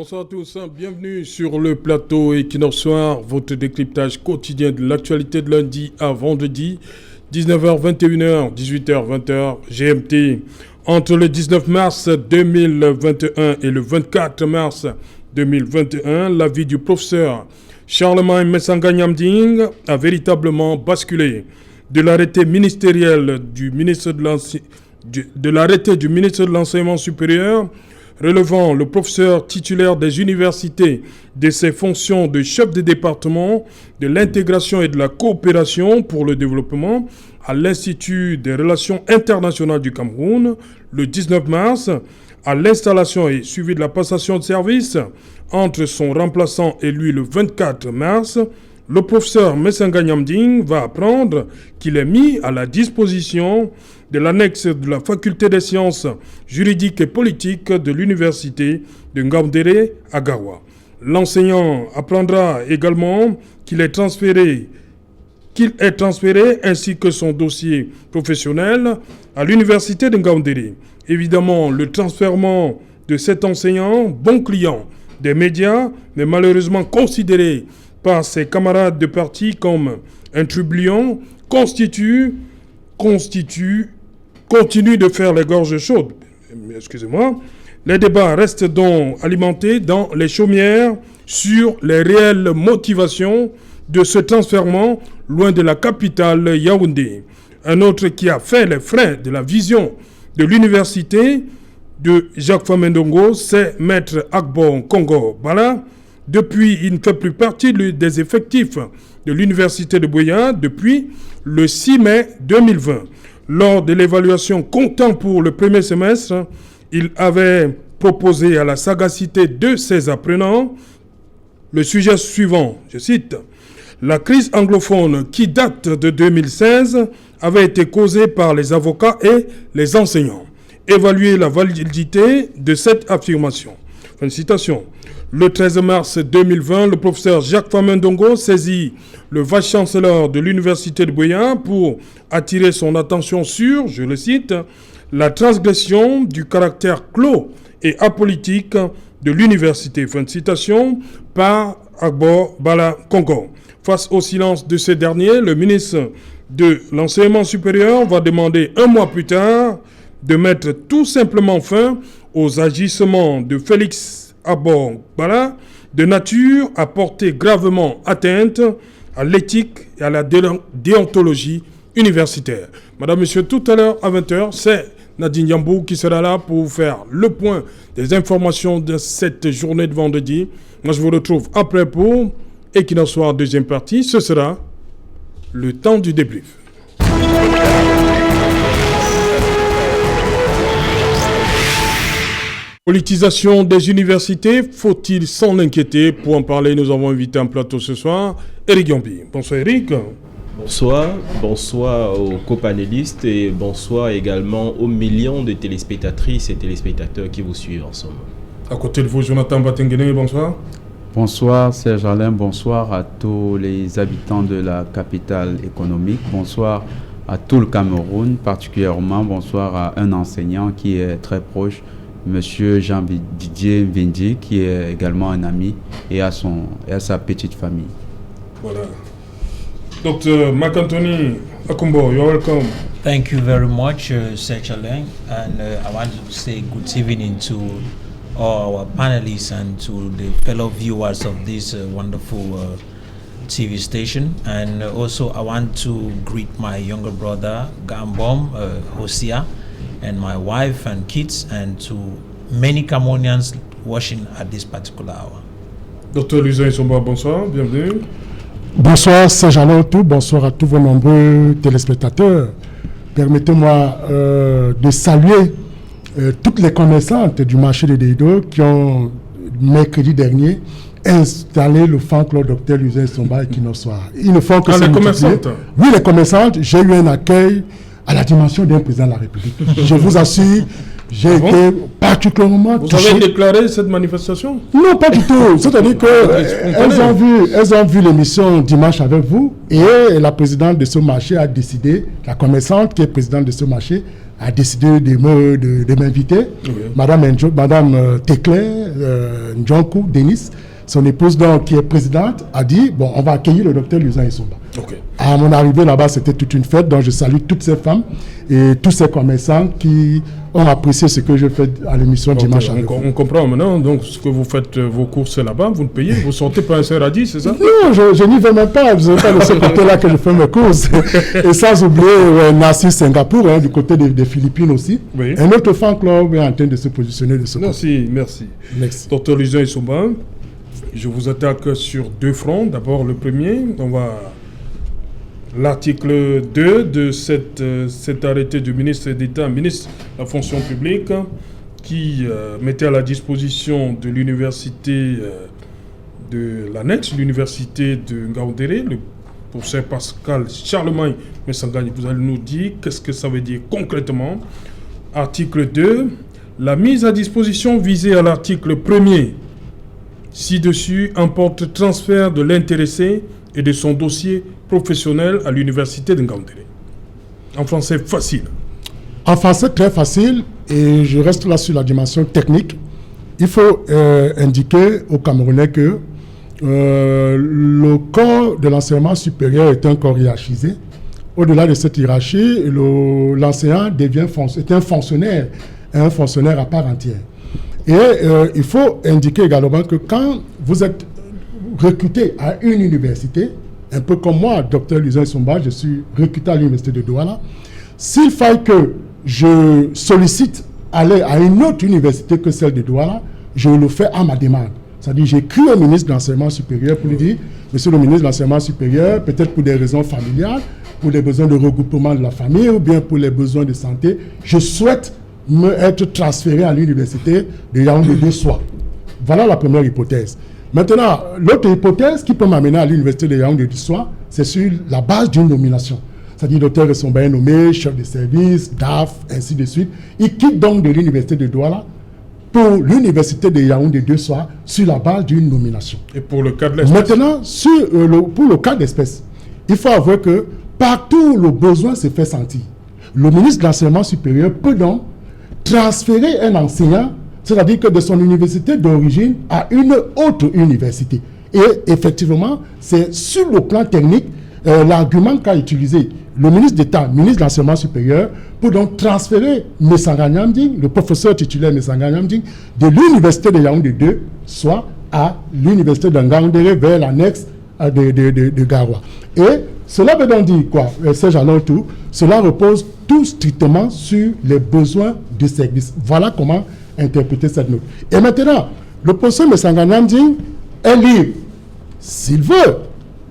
Bonsoir à tous, bienvenue sur le plateau Equinox Soir, votre décryptage quotidien de l'actualité de lundi à vendredi, 19h, 21h, 18h, 20h, GMT. Entre le 19 mars 2021 et le 24 mars 2021, la vie du professeur Charlemagne Messanga Nyamding a véritablement basculé. De l'arrêté ministériel du ministre de l'Enseignement supérieur relevant le professeur titulaire des universités de ses fonctions de chef de département de l'intégration et de la coopération pour le développement à l'Institut des relations internationales du Cameroun le 19 mars, à l'installation et suivi de la passation de service entre son remplaçant et lui le 24 mars, le professeur Messanga Nyamding va apprendre qu'il est mis à la disposition de l'annexe de la faculté des sciences juridiques et politiques de l'université de Ngaoundéré à Gawa. L'enseignant apprendra également qu'il est transféré ainsi que son dossier professionnel à l'université de Ngaoundéré. Évidemment, le transfèrement de cet enseignant, bon client des médias, mais malheureusement considéré par ses camarades de parti comme un trublion, continue de faire les gorges chaudes. Excusez-moi. Les débats restent donc alimentés dans les chaumières sur les réelles motivations de ce transfèrement loin de la capitale Yaoundé. Un autre qui a fait les frais de la vision de l'université de Jacques Famendongo, c'est Maître Agbo Congo Bala. Depuis, il ne fait plus partie des effectifs de l'université de Buea depuis le 6 mai 2020. Lors de l'évaluation comptant pour le premier semestre, il avait proposé à la sagacité de ses apprenants le sujet suivant, je cite, « La crise anglophone qui date de 2016 avait été causée par les avocats et les enseignants. Évaluer la validité de cette affirmation. » Fin de citation. Le 13 mars 2020, le professeur Jacques Famendongo saisit le vice-chancelleur de l'université de Buea pour attirer son attention sur, je le cite, la transgression du caractère clos et apolitique de l'université. Fin de citation par Agbo Bala Congo. Face au silence de ce dernier, le ministre de l'Enseignement supérieur va demander un mois plus tard de mettre tout simplement fin aux agissements de Félix Agbo Bala, de nature à porter gravement atteinte à l'éthique et à la déontologie universitaire. Madame, Monsieur, tout à l'heure à 20h, c'est Nadine Yambou qui sera là pour vous faire le point des informations de cette journée de vendredi. Moi, je vous retrouve après pour Equinox Soir, deuxième partie. Ce sera le temps du débrief. Politisation des universités, faut-il s'en inquiéter? Pour en parler, nous avons invité un plateau ce soir, Eric Yambi. Bonsoir Eric. Bonsoir aux copanélistes et bonsoir également aux millions de téléspectatrices et téléspectateurs qui vous suivent en ce moment. À côté de vous, Jonathan Batengene, bonsoir. Bonsoir Serge Alain, bonsoir à tous les habitants de la capitale économique, bonsoir à tout le Cameroun, particulièrement bonsoir à un enseignant qui est très proche, Monsieur Jean-Didier Mvindi, qui est également un ami, et à sa petite famille. Voilà. Dr. Marc-Anthony Akumbo, you're welcome. Thank you very much, Serge Alain, and I want to say good evening to all our panelists and to the fellow viewers of this wonderful TV station. And also I want to greet my younger brother, Gambom, Hosea, and my wife and kids, and to many Cameroonians watching at this particular hour. Dr. Luzin Isomba, bonsoir, bienvenue. Bonsoir Serge Alain, bonsoir à tous vos nombreux téléspectateurs. Permettez-moi de saluer toutes les commerçantes du marché de Deido qui ont, mercredi dernier, installé le fan club Dr. Luzin Isomba et Equinox Soir. Ils ne font que les commerçantes? Oui, les commerçantes. J'ai eu un accueil à la dimension d'un président de la République. Je vous assure, j'ai été particulièrement touché. Vous avez déclaré cette manifestation? Non, pas du tout. C'est-à-dire qu'elles ont vu l'émission dimanche avec vous et la présidente de ce marché a décidé, la commerçante qui est présidente de ce marché, a décidé de m'inviter. Madame Tekle Ndjonkou Denis, son épouse donc, qui est présidente, a dit bon, on va accueillir le docteur Luisan Essomba. À mon arrivée là-bas, c'était toute une fête, donc je salue toutes ces femmes et tous ces commerçants qui ont apprécié ce que je fais à l'émission Dimanche avec vous. On comprend maintenant, donc ce que vous faites vos courses là-bas, vous le payez, vous sortez pas un radis, c'est ça? Non, je n'y vais même pas, je ne sais pas de ce côté-là que je fais mes courses. Et sans oublier Nassi Singapour, du côté des Philippines aussi. Oui. Un autre fan club est en train de se positionner de ce côté. Merci. Docteur Luisan Essomba, je vous attaque sur deux fronts. D'abord le premier, on va... L'article 2 de cet arrêté du ministre d'État, ministre de la fonction publique, qui mettait à la disposition de l'université de l'annexe, l'université de Ngaoundéré, le professeur Pascal Charlemagne Messangani, vous allez nous dire qu'est-ce que ça veut dire concrètement. Article 2, la mise à disposition visée à l'article 1er ci-dessus emporte transfert de l'intéressé et de son dossier professionnel à l'université de Ngaoundéré. En français facile. En français très facile, et je reste là sur la dimension technique. Il faut indiquer aux Camerounais que le corps de l'enseignement supérieur est un corps hiérarchisé. Au-delà de cette hiérarchie, l'enseignant est un fonctionnaire à part entière. Et il faut indiquer également que quand vous êtes recruté à une université, un peu comme moi, docteur Luisan Essomba, je suis recruté à l'université de Douala. S'il faille que je sollicite aller à une autre université que celle de Douala, je le fais à ma demande. C'est-à-dire, j'écris au ministre de l'Enseignement supérieur pour lui dire, monsieur le ministre de l'Enseignement supérieur, peut-être pour des raisons familiales, pour les besoins de regroupement de la famille ou bien pour les besoins de santé, je souhaite être transféré à l'université de Yaoundé-Soa. Voilà la première hypothèse. Maintenant, l'autre hypothèse qui peut m'amener à l'université de Yaoundé-Soa, c'est sur la base d'une nomination. C'est-à-dire, le docteur Essomba est nommé chef de service, DAF, ainsi de suite. Il quitte donc de l'université de Douala pour l'université de Yaoundé-Soa sur la base d'une nomination. Et pour le cas de l'espèce? Maintenant, pour le cas d'espèce, il faut avouer que partout où le besoin se fait sentir, le ministre de l'Enseignement supérieur peut donc transférer un enseignant, c'est-à-dire que de son université d'origine à une autre université. Et effectivement, c'est sur le plan technique l'argument qu'a utilisé le ministre d'État, ministre de l'Enseignement supérieur, pour donc transférer Messangani Amding, le professeur titulaire Messangani Amding, de l'université de Yaoundé 2, soit à l'université de Ngaoundéré vers l'annexe de Garoua. Et cela veut donc dire quoi, Serge Alontou? Cela repose tout strictement sur les besoins du service. Voilà comment interpréter cette note. Et maintenant, le professeur Messangani Amding est libre. S'il veut,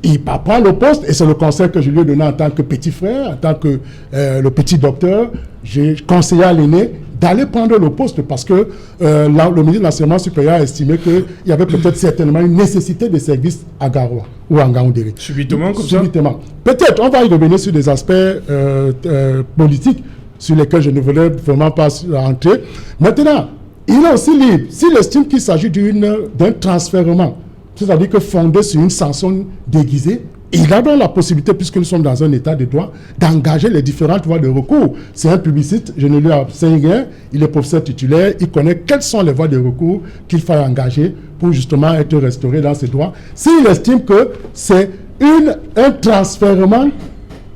il peut prendre le poste, et c'est le conseil que je lui ai donné en tant que petit frère, en tant que le petit docteur, j'ai conseillé à l'aîné d'aller prendre le poste parce que le ministre de l'Enseignement supérieur a estimé qu'il y avait peut-être certainement une nécessité de service à Garoua ou à Ngaoundéré. Subitement, comme Subitement. ça? Peut-être, on va y revenir sur des aspects politiques sur lesquels je ne voulais vraiment pas entrer. Maintenant, il est aussi libre, s'il estime qu'il s'agit d'un transfèrement, c'est-à-dire que fondé sur une sanction déguisée, il a donc la possibilité, puisque nous sommes dans un état de droit, d'engager les différentes voies de recours. C'est un publiciste, je ne lui enseigne rien, il est professeur titulaire, il connaît quelles sont les voies de recours qu'il faut engager pour justement être restauré dans ses droits. S'il estime que c'est un transfèrement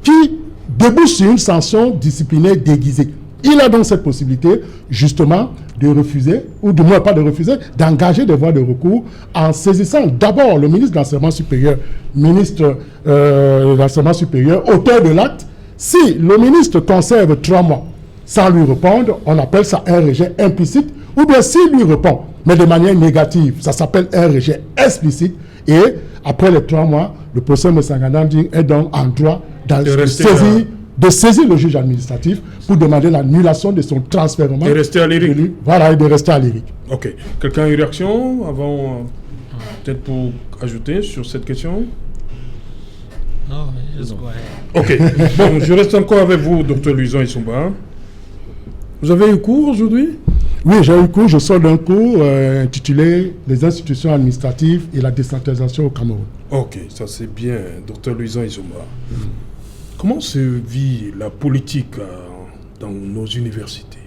qui débouche sur une sanction disciplinaire déguisée, il a donc cette possibilité, justement, de refuser, ou du moins pas de refuser, d'engager des voies de recours en saisissant d'abord le ministre de l'Enseignement supérieur, auteur de l'acte. Si le ministre conserve 3 mois sans lui répondre, on appelle ça un rejet implicite, ou bien s'il lui répond, mais de manière négative, ça s'appelle un rejet explicite, et après les 3 mois, le professeur Messangani Amding est donc en droit de saisir le juge administratif pour demander l'annulation de son transfèrement. Et rester à l'IRIC. Voilà, et de rester à l'IRIC. Ok. Quelqu'un a une réaction avant, peut-être pour ajouter sur cette question? Non, just go ahead. Ok. Bon, je reste encore avec vous, docteur Luisan Essomba. Vous avez eu cours aujourd'hui? Oui, j'ai eu cours. Je sors d'un cours intitulé « Les institutions administratives et la décentralisation au Cameroun ». Ok, ça c'est bien, docteur Luisan Essomba. Comment se vit la politique dans nos universités.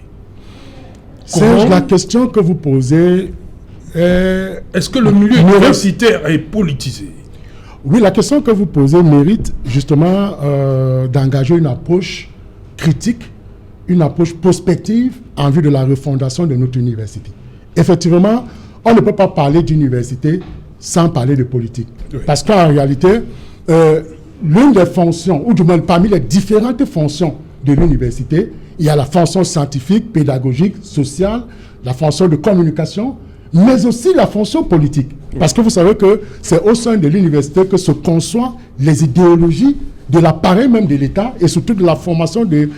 Serge, la question que vous posez est-ce que le milieu universitaire est politisé? Oui, la question que vous posez mérite justement d'engager une approche critique, une approche prospective en vue de la refondation de notre université. Effectivement, on ne peut pas parler d'université sans parler de politique. Oui. Parce qu'en réalité, l'une des fonctions, ou du moins parmi les différentes fonctions de l'université, il y a la fonction scientifique, pédagogique, sociale, la fonction de communication, mais aussi la fonction politique. Parce que vous savez que c'est au sein de l'université que se conçoivent les idéologies de l'appareil même de l'État et surtout de la formation des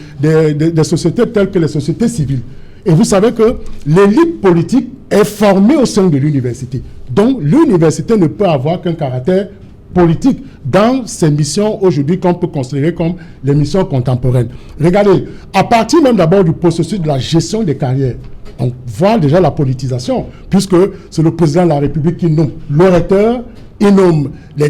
sociétés telles que les sociétés civiles. Et vous savez que l'élite politique est formée au sein de l'université. Donc l'université ne peut avoir qu'un caractère politique dans ses missions aujourd'hui qu'on peut considérer comme les missions contemporaines. Regardez, à partir même d'abord du processus de la gestion des carrières, on voit déjà la politisation, puisque c'est le président de la République qui nomme le recteur, il nomme les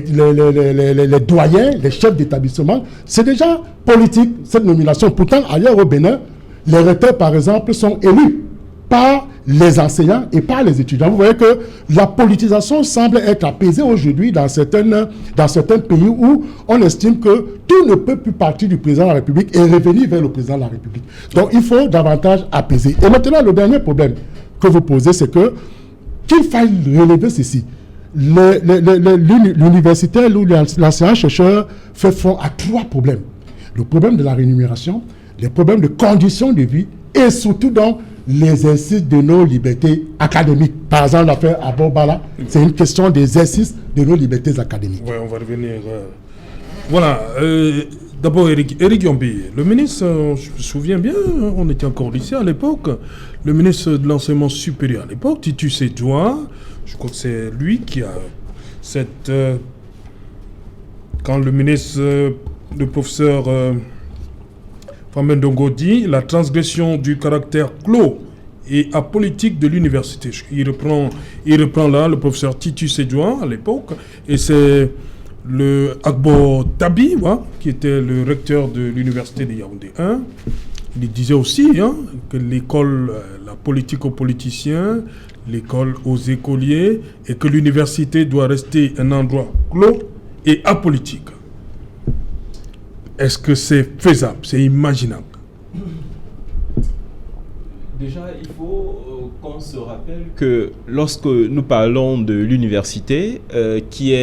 doyens, les chefs d'établissement. C'est déjà politique, cette nomination. Pourtant, ailleurs au Bénin, les recteurs, par exemple, sont élus par les enseignants et par les étudiants. Vous voyez que la politisation semble être apaisée aujourd'hui dans certains pays où on estime que tout ne peut plus partir du président de la République et revenir vers le président de la République. Donc il faut davantage apaiser. Et maintenant, le dernier problème que vous posez, c'est que qu'il faille relever ceci. L'universitaire ou l'enseignant-chercheur fait front à 3 problèmes. Le problème de la rémunération, les problèmes de conditions de vie et surtout dans l'exercice de nos libertés académiques. Par exemple, l'affaire Abobala, c'est une question d'exercice de nos libertés académiques. Oui, on va revenir. Voilà. D'abord, Eric Yombi, le ministre, je me souviens bien, on était encore au lycée à l'époque, le ministre de l'enseignement supérieur à l'époque, Titu Sedjoua, je crois que c'est lui qui a cette... quand le ministre, le professeur... Famen Ndongo dit la transgression du caractère clos et apolitique de l'université. Il reprend là le professeur Titu Sedjoua à l'époque, et c'est le Agbo Tabi, qui était le recteur de l'université de Yaoundé 1. Il disait aussi que l'école, la politique aux politiciens, l'école aux écoliers, et que l'université doit rester un endroit clos et apolitique. Est-ce que c'est faisable, c'est imaginable? Déjà, il faut qu'on se rappelle que lorsque nous parlons de l'université, qui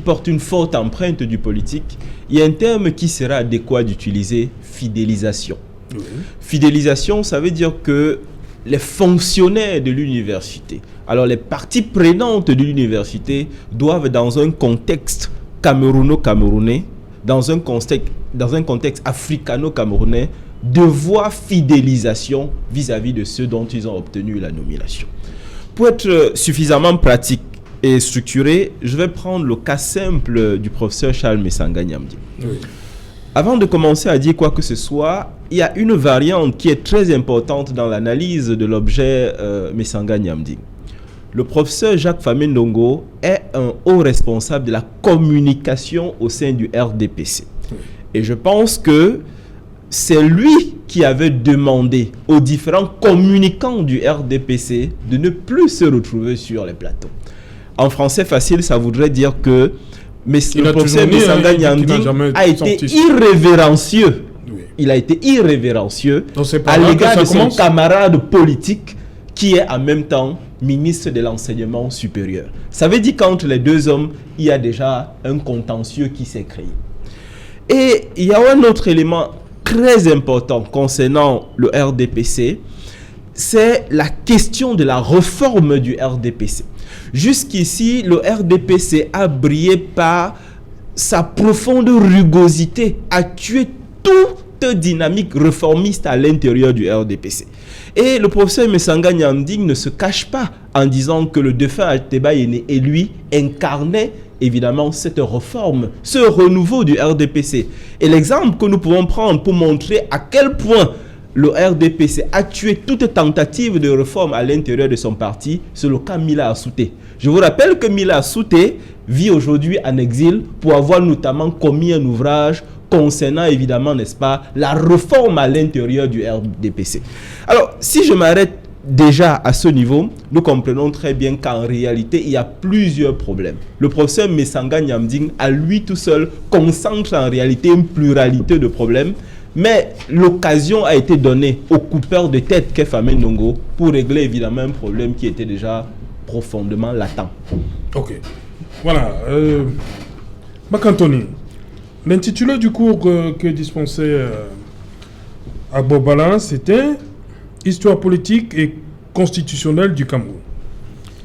porte une forte empreinte du politique, il y a un terme qui sera adéquat d'utiliser, fidélisation. Oui. Fidélisation, ça veut dire que les fonctionnaires de l'université, alors les parties prenantes de l'université, doivent dans un contexte camerouno-camerounais, dans un contexte africano-camerounais, devoir fidélisation vis-à-vis de ceux dont ils ont obtenu la nomination. Pour être suffisamment pratique et structuré, je vais prendre le cas simple du professeur Charles Messanga Nyamdi. Oui. Avant de commencer à dire quoi que ce soit, il y a une variante qui est très importante dans l'analyse de l'objet Messanga Nyamdi. Le professeur Jacques Famen Ndongo est un haut responsable de la communication au sein du RDPC. Et je pense que c'est lui qui avait demandé aux différents communicants du RDPC de ne plus se retrouver sur les plateaux. En français facile, ça voudrait dire que le professeur Messanga Nyamdi a été irrévérencieux. Oui. Il a été irrévérencieux à l'égard de son camarade politique qui est en même temps ministre de l'enseignement supérieur. Ça veut dire qu'entre les deux hommes, il y a déjà un contentieux qui s'est créé. Et il y a un autre élément très important concernant le RDPC, c'est la question de la réforme du RDPC. Jusqu'ici, le RDPC a brillé par sa profonde rugosité à tuer toute dynamique réformiste à l'intérieur du RDPC. Et le professeur Messanga Nyamdi ne se cache pas en disant que le défunt Alteba Yéné et lui incarnaient évidemment cette réforme, ce renouveau du RDPC. Et l'exemple que nous pouvons prendre pour montrer à quel point le RDPC a tué toute tentative de réforme à l'intérieur de son parti, c'est le cas Mila Assouté. Je vous rappelle que Mila Assouté vit aujourd'hui en exil pour avoir notamment commis un ouvrage concernant évidemment, n'est-ce pas, la réforme à l'intérieur du RDPC. Alors, si je m'arrête déjà à ce niveau, nous comprenons très bien qu'en réalité, il y a plusieurs problèmes. Le professeur Messanga Nyamding, à lui tout seul, concentre en réalité une pluralité de problèmes, mais l'occasion a été donnée au coupeur de tête qu'est Famé Ndongo pour régler évidemment un problème qui était déjà profondément latent. Ok. Voilà. Macantoni, l'intitulé du cours que dispensait Agbo Bala, c'était Histoire politique et constitutionnelle du Cameroun.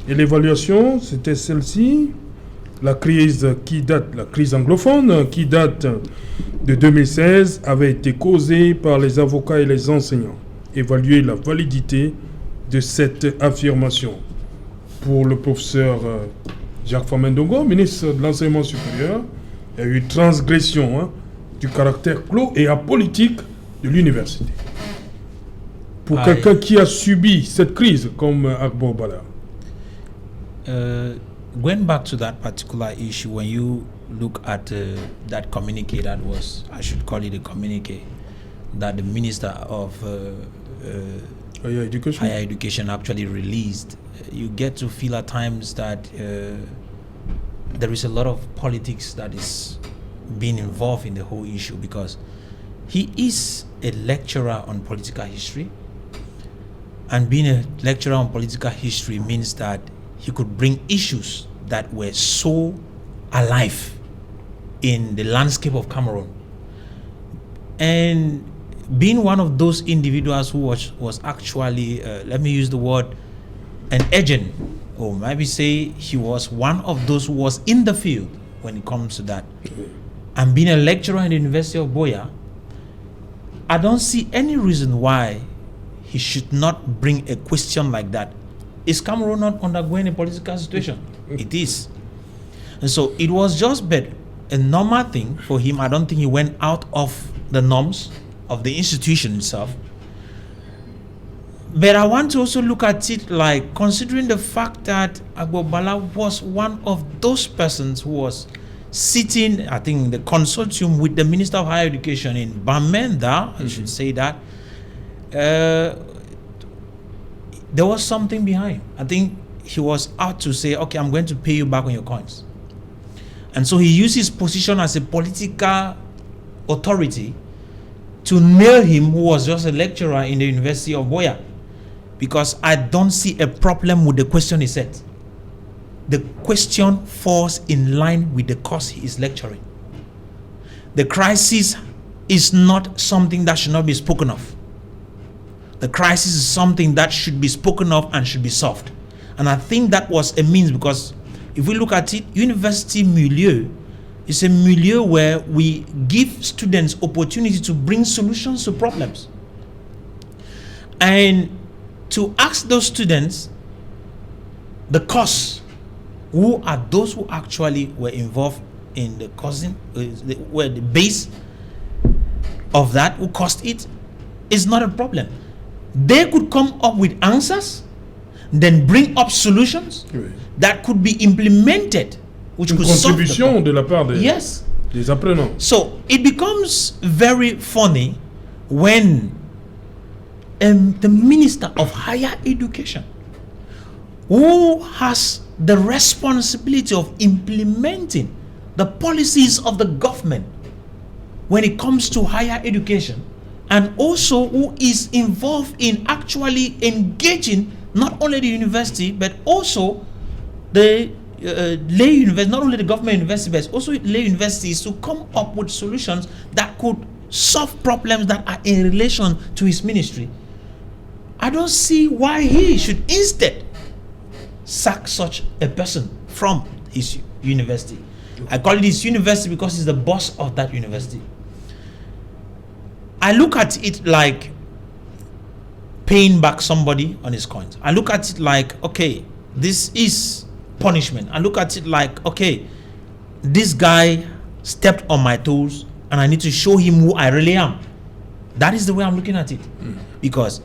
Et l'évaluation, c'était celle-ci, la crise anglophone qui date de 2016 avait été causée par les avocats et les enseignants. Évaluer la validité de cette affirmation. Pour le professeur Jacques Famé Ndongo, ministre de l'Enseignement supérieur, il y a eu transgression du caractère clos et apolitique de l'université. Pour quelqu'un qui a subi cette crise comme Agbo Bala. Going back to that particular issue, when you look at that communique that was, I should call it a communique, that the Minister of Higher Education actually released, you get to feel at times that there is a lot of politics that is being involved in the whole issue, because he is a lecturer on political history, and being a lecturer on political history means that he could bring issues that were so alive in the landscape of Cameroon. And being one of those individuals who was actually, let me use the word, an agent, or maybe say he was one of those who was in the field when it comes to that. And being a lecturer in the University of Buea, I don't see any reason why he should not bring a question like that. Is Cameroon not undergoing a political situation? It is. And so it was just a normal thing for him. I don't think he went out of the norms of the institution itself. But I want to also look at it like, considering the fact that Agbo Bala was one of those persons who was sitting, I think, in the consortium with the Minister of Higher Education in Bamenda, I should say that, there was something behind. I think he was out to say, okay, I'm going to pay you back on your coins. And so he used his position as a political authority to nail him, who was just a lecturer in the University of Buea. Because I don't see a problem with the question he said. The question falls in line with the course he is lecturing. The crisis is not something that should not be spoken of. The crisis is something that should be spoken of and should be solved. And I think that was a means, because if we look at it, university milieu is a milieu where we give students opportunity to bring solutions to problems. And to ask those students the cause, who are those who actually were involved in the causing, were the base of that, who caused it, is not a problem. They could come up with answers, then bring up solutions that could be implemented, which could solve the problem. De la part des apprenants. So it becomes very funny when the Minister of Higher Education, who has the responsibility of implementing the policies of the government when it comes to higher education, and also who is involved in actually engaging not only the university but also the lay university, not only the government university but also lay universities, to come up with solutions that could solve problems that are in relation to his ministry. I don't see why he should instead sack such a person from his university. I call it his university because he's the boss of that university. I look at it like paying back somebody on his coins. I look at it like, okay, this is punishment. I look at it like, okay, this guy stepped on my toes and I need to show him who I really am. That is the way I'm looking at it. Because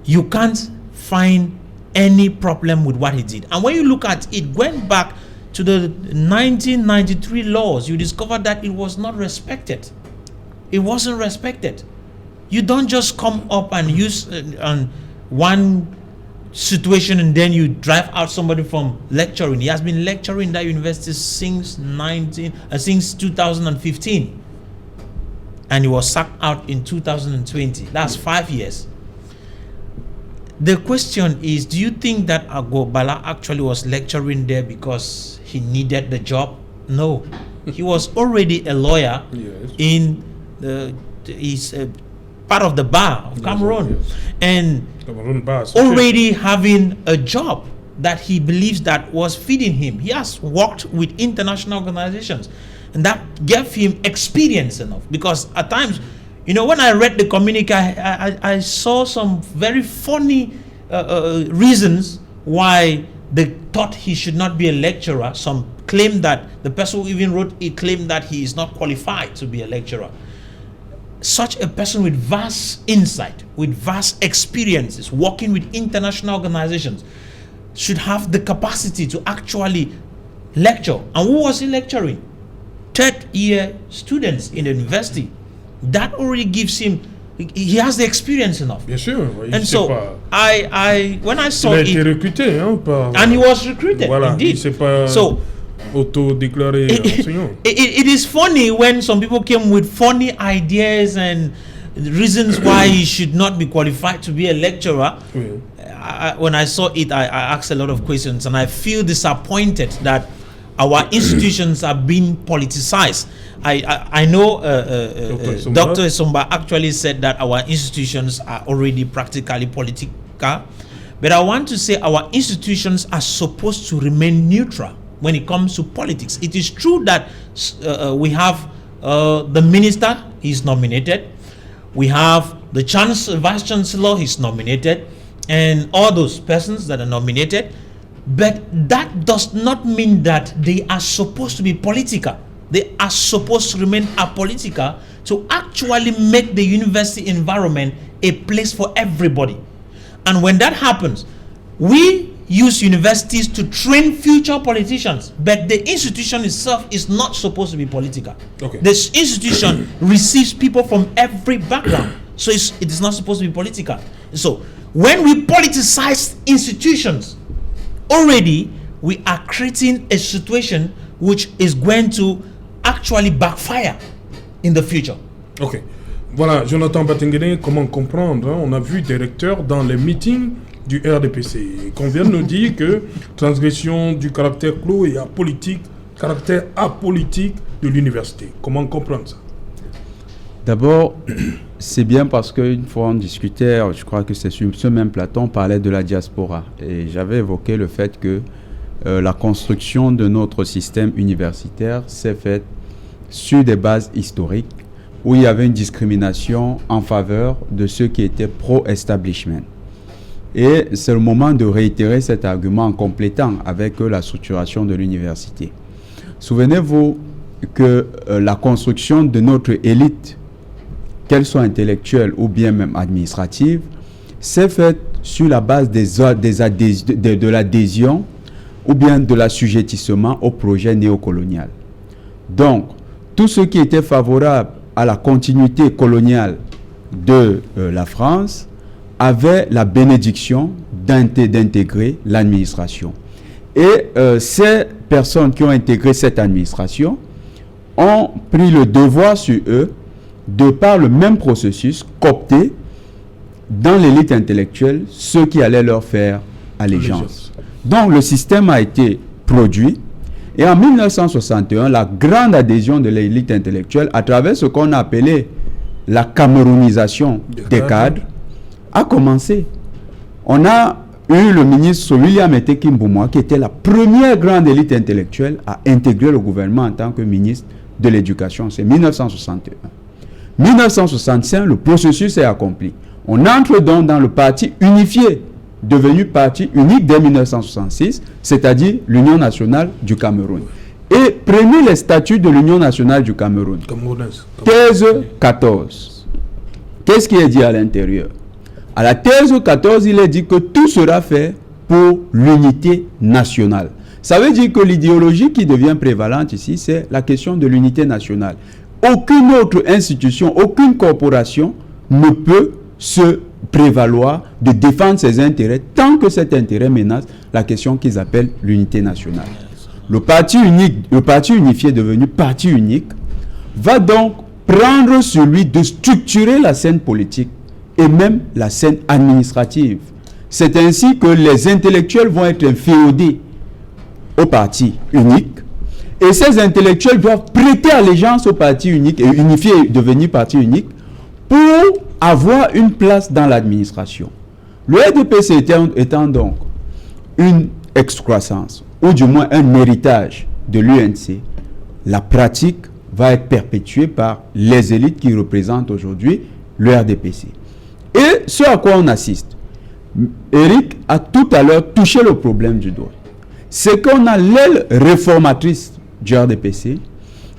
you can't find any problem with what he did. And when you look at it, going back to the 1993 laws, you discover that it was not respected. it wasn't respected. You don't just come up and use on one situation and then you drive out somebody from lecturing. He has been lecturing that university since 2015, and he was sacked out in 2020. That's 5 years. The question is, do you think that Ago Bala actually was lecturing there because he needed the job? No. He was already a lawyer. Yes. In he's part of the bar of Cameroon. Yes. And Cameroon bar, already having a job that he believes that was feeding him. He has worked with international organizations, and that gave him experience enough. Because at times, when I read the communique, I saw some very funny reasons why they thought he should not be a lecturer. Some claim that the person who even wrote it claimed that he is not qualified to be a lecturer. Such a person with vast insight, with vast experiences, working with international organizations, should have the capacity to actually lecture. And who was he lecturing? Third-year students in the university. That already gives him, he has the experience enough. Bien sûr. And so, when I saw il a it, été recruté, par, and he was recruited, voilà, indeed. il s'est pas So, auto-déclaré enseignant. it is funny when some people came with funny ideas and reasons why he should not be qualified to be a lecturer. Oui. When I saw it, I asked a lot of questions, and I feel disappointed that our institutions are being politicized. I know Dr. Esomba actually said that our institutions are already practically political, but I want to say our institutions are supposed to remain neutral when it comes to politics. It is true that we have the minister, he's nominated. We have the vice chancellor, he's nominated, and all those persons that are nominated. But that does not mean that they are supposed to be political. They are supposed to remain apolitical to actually make the university environment a place for everybody. And when that happens, we use universities to train future politicians, but the institution itself is not supposed to be political. Okay. This institution receives people from every background, so it is not supposed to be political. So when we politicize institutions, already we are creating a situation which is going to actually backfire in the future. Ok. Voilà, Jonathan Batengene, comment comprendre, hein? On a vu des recteurs dans les meetings du RDPC qu'on vient de nous dire que transgression du caractère clos et apolitique, caractère apolitique de l'université. Comment comprendre ça? D'abord, c'est bien parce qu'une fois on discutait, je crois que c'est sur ce même plateau, on parlait de la diaspora. Et j'avais évoqué le fait que la construction de notre système universitaire s'est faite sur des bases historiques où il y avait une discrimination en faveur de ceux qui étaient pro-establishment. Et c'est le moment de réitérer cet argument en complétant avec la structuration de l'université. Souvenez-vous que la construction de notre élite, qu'elle soit intellectuelle ou bien même administrative, s'est faite sur la base de l'adhésion ou bien de l'assujettissement au projet néocolonial. Donc, tous ceux qui étaient favorables à la continuité coloniale de la France avaient la bénédiction d'intégrer l'administration. Et ces personnes qui ont intégré cette administration ont pris le devoir sur eux de par le même processus, coopter dans l'élite intellectuelle ceux qui allaient leur faire allégeance. Donc le système a été produit et en 1961, la grande adhésion de l'élite intellectuelle à travers ce qu'on a appelé la camerounisation des cadres a commencé. On a eu le ministre William Eteke Mboumoua qui était la première grande élite intellectuelle à intégrer le gouvernement en tant que ministre de l'Éducation. C'est 1961. 1965, le processus est accompli. On entre donc dans le parti unifié, devenu parti unique dès 1966, c'est-à-dire l'Union nationale du Cameroun. Et prenez les statuts de l'Union nationale du Cameroun. Thèse 14. Qu'est-ce qui est dit à l'intérieur? À la thèse 14, il est dit que tout sera fait pour l'unité nationale. Ça veut dire que l'idéologie qui devient prévalente ici, c'est la question de l'unité nationale. aucune autre institution, aucune corporation ne peut se prévaloir de défendre ses intérêts tant que cet intérêt menace la question qu'ils appellent l'unité nationale. Le parti unifié devenu parti unique va donc prendre celui de structurer la scène politique et même la scène administrative. C'est ainsi que les intellectuels vont être inféodés au parti unique et ces intellectuels doivent prêter allégeance au parti unique et unifié devenir parti unique pour avoir une place dans l'administration. Le RDPC étant donc une excroissance ou du moins un héritage de l'UNC, la pratique va être perpétuée par les élites qui représentent aujourd'hui le RDPC. Et ce à quoi on assiste, Eric a tout à l'heure touché le problème du doigt. C'est qu'on a l'aile réformatrice du RDPC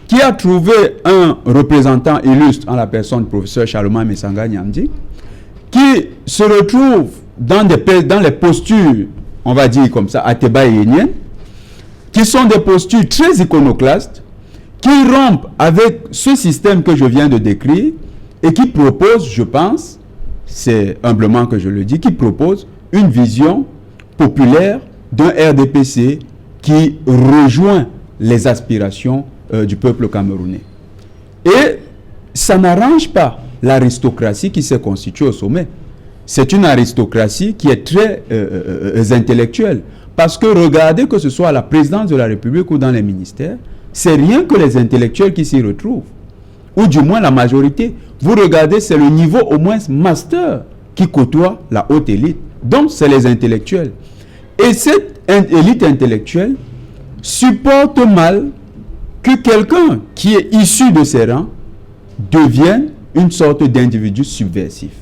qui a trouvé un représentant illustre en la personne du professeur Charlemagne Messanga Nyamdi, qui se retrouve dans les postures, on va dire comme ça, athébaïniennes, qui sont des postures très iconoclastes, qui rompent avec ce système que je viens de décrire et qui proposent, je pense, c'est humblement que je le dis, qui propose une vision populaire d'un RDPC qui rejoint les aspirations du peuple camerounais. Et ça n'arrange pas l'aristocratie qui s'est constituée au sommet. C'est une aristocratie qui est très intellectuelle. Parce que regardez, que ce soit à la présidence de la République ou dans les ministères, c'est rien que les intellectuels qui s'y retrouvent. Ou du moins la majorité. Vous regardez, c'est le niveau au moins master qui côtoie la haute élite. Donc, c'est les intellectuels. Et cette élite intellectuelle supporte mal que quelqu'un qui est issu de ces rangs devienne une sorte d'individu subversif.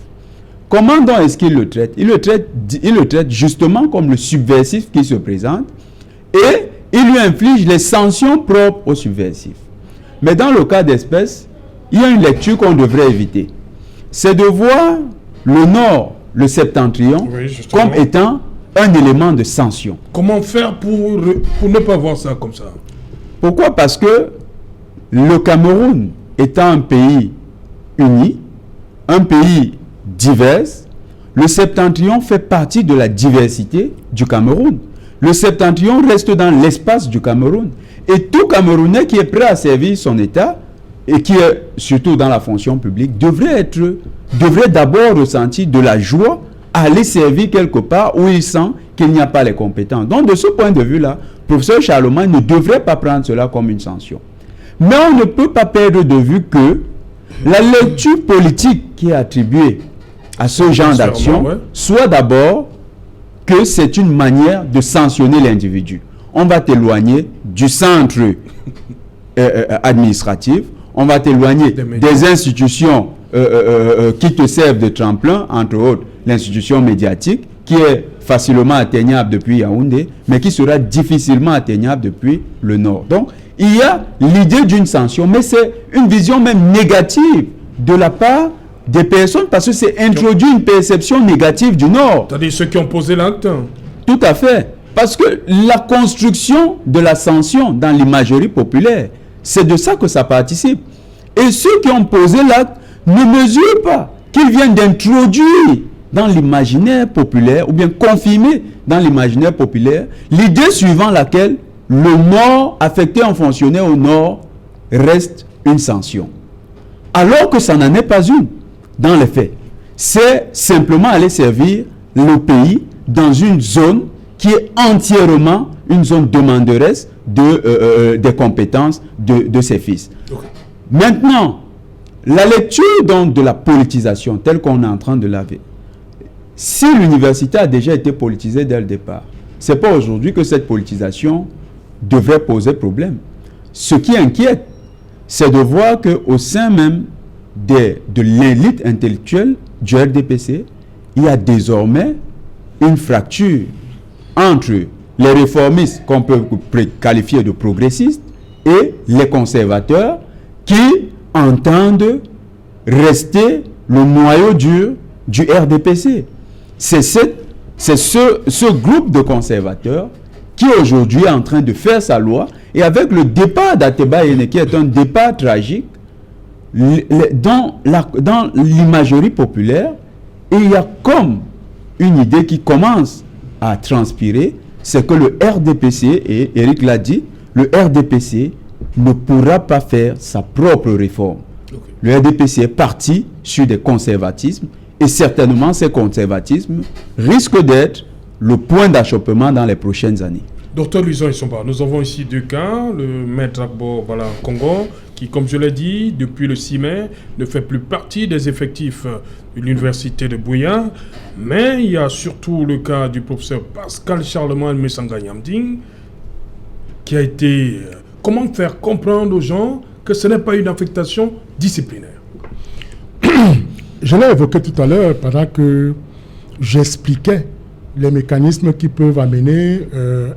Comment donc est-ce qu'il le traite? Il le traite justement comme le subversif qui se présente et il lui inflige les sanctions propres aux subversifs. Mais dans le cas d'espèce, il y a une lecture qu'on devrait éviter. C'est de voir le Nord, le Septentrion, comme étant un élément de sanction. Comment faire pour ne pas voir ça comme ça? Pourquoi? Parce que le Cameroun étant un pays uni, un pays divers, le Septentrion fait partie de la diversité du Cameroun. Le Septentrion reste dans l'espace du Cameroun. Et tout Camerounais qui est prêt à servir son État et qui est surtout dans la fonction publique devrait d'abord ressentir de la joie à aller servir quelque part où il sent qu'il n'y a pas les compétences. Donc de ce point de vue-là, le professeur Charlemagne ne devrait pas prendre cela comme une sanction. Mais on ne peut pas perdre de vue que la lecture politique qui est attribuée à ce genre d'action soit d'abord que c'est une manière de sanctionner l'individu. On va t'éloigner du centre administratif, on va t'éloigner des institutions qui te servent de tremplin, entre autres l'institution médiatique, qui est facilement atteignable depuis Yaoundé, mais qui sera difficilement atteignable depuis le Nord. Donc, il y a l'idée d'une sanction, mais c'est une vision même négative de la part des personnes, parce que c'est introduit une perception négative du Nord. C'est-à-dire ceux qui ont posé l'acte. Tout à fait. Parce que la construction de la sanction dans l'imagerie populaire, c'est de ça que ça participe. Et ceux qui ont posé l'acte ne mesurent pas qu'ils viennent d'introduire dans l'imaginaire populaire, ou bien confirmer dans l'imaginaire populaire, l'idée suivant laquelle le mort affecté en fonctionnaire au Nord reste une sanction. Alors que ça n'en est pas une, dans les faits. C'est simplement aller servir le pays dans une zone qui est entièrement une zone demanderesse des compétences de ses fils. Okay. Maintenant, la lecture donc de la politisation telle qu'on est en train de laver, si l'université a déjà été politisée dès le départ, ce n'est pas aujourd'hui que cette politisation devrait poser problème. Ce qui inquiète, c'est de voir qu'au sein même de l'élite intellectuelle du RDPC, il y a désormais une fracture entre les réformistes qu'on peut qualifier de progressistes et les conservateurs qui entendent rester le noyau dur du RDPC. C'est ce groupe de conservateurs qui aujourd'hui est en train de faire sa loi, et avec le départ d'Ateba Yene, qui est un départ tragique, dans l'imagerie populaire, il y a comme une idée qui commence à transpirer, c'est que le RDPC, et Eric l'a dit, le RDPC ne pourra pas faire sa propre réforme. Okay. Le RDPC est parti sur des conservatismes, et certainement ces conservatismes risquent d'être le point d'achoppement dans les prochaines années. Docteur Louison Isomba, nous avons ici deux cas, le maître Agbo Bala Congo, qui, comme je l'ai dit, depuis le 6 mai, ne fait plus partie des effectifs de l'université de Buea, mais il y a surtout le cas du professeur Pascal Charlemagne Messanga Nyamding, qui a été... Comment faire comprendre aux gens que ce n'est pas une affectation disciplinaire? Je l'ai évoqué tout à l'heure pendant que j'expliquais les mécanismes qui peuvent amener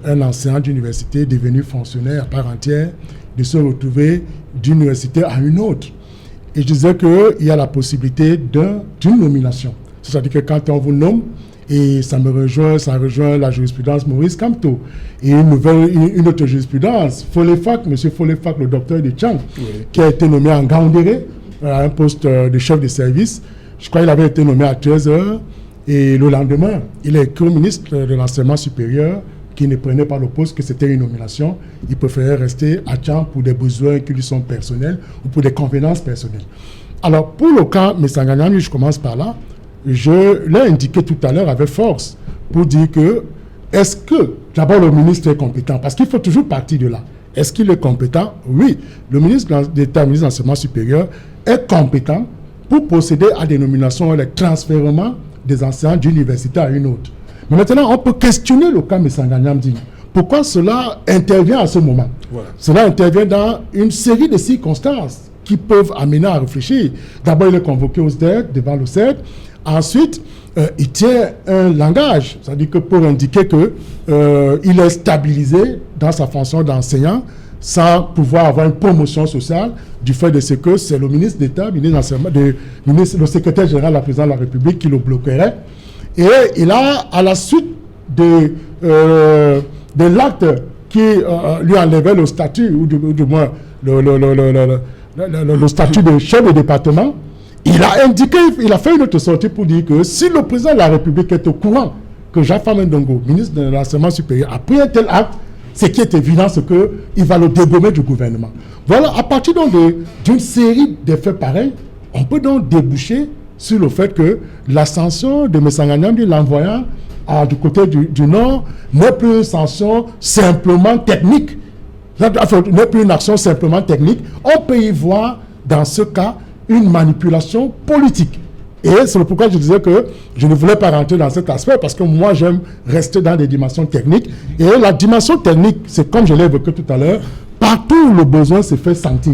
un enseignant d'université devenu fonctionnaire à part entière de se retrouver d'une université à une autre. Et je disais qu'il y a la possibilité d'une nomination. C'est-à-dire que quand on vous nomme, et ça rejoint la jurisprudence Maurice Kamto, et une autre jurisprudence, Folefac, M. Folefac, le docteur de Tchang, oui, qui a été nommé en Gaoundéré, à un poste de chef de service. Je crois qu'il avait été nommé à 13h. Et le lendemain, il est écrit au ministre de l'enseignement supérieur qui ne prenait pas le poste, que c'était une nomination. Il préférait rester à Tchang pour des besoins qui lui sont personnels ou pour des convenances personnelles. Alors, pour le cas Messanga Nyamding, je commence par là. Je l'ai indiqué tout à l'heure avec force pour dire que, est-ce que, d'abord, le ministre est compétent? Parce qu'il faut toujours partir de là. Est-ce qu'il est compétent? Oui. Le ministre d'État, le ministre de l'enseignement supérieur, est compétent pour procéder à des nominations et des transfèrements des enseignants d'université à une autre. Mais maintenant, on peut questionner le cas Messanga Nyamding. Pourquoi cela intervient à ce moment? Voilà. Cela intervient dans une série de circonstances qui peuvent amener à réfléchir. D'abord, il est convoqué au SDEC, devant le CED. Ensuite, il tient un langage, c'est-à-dire que pour indiquer qu'il est stabilisé dans sa fonction d'enseignant sans pouvoir avoir une promotion sociale du fait de ce que c'est le ministre d'État, le secrétaire général de la présidence de la République qui le bloquerait. Et il a, à la suite de l'acte qui lui enlevait le statut, ou du moins le statut de chef de département, il a indiqué, il a fait une autre sortie pour dire que si le président de la République est au courant que Jacques Famendongo, ministre de l'enseignement supérieur, a pris un tel acte, ce qui est évident, c'est qu'il va le dégommer du gouvernement. Voilà, à partir d'une série d'effets pareils, on peut donc déboucher sur le fait que l'ascension de Messanga Nyamding, l'envoyant du côté du Nord, n'est plus une sanction simplement technique, n'est plus une action simplement technique. On peut y voir, dans ce cas, une manipulation politique. Et c'est pourquoi je disais que je ne voulais pas rentrer dans cet aspect, parce que moi, j'aime rester dans des dimensions techniques. Et la dimension technique, c'est comme je l'ai évoqué tout à l'heure, partout où le besoin se fait sentir.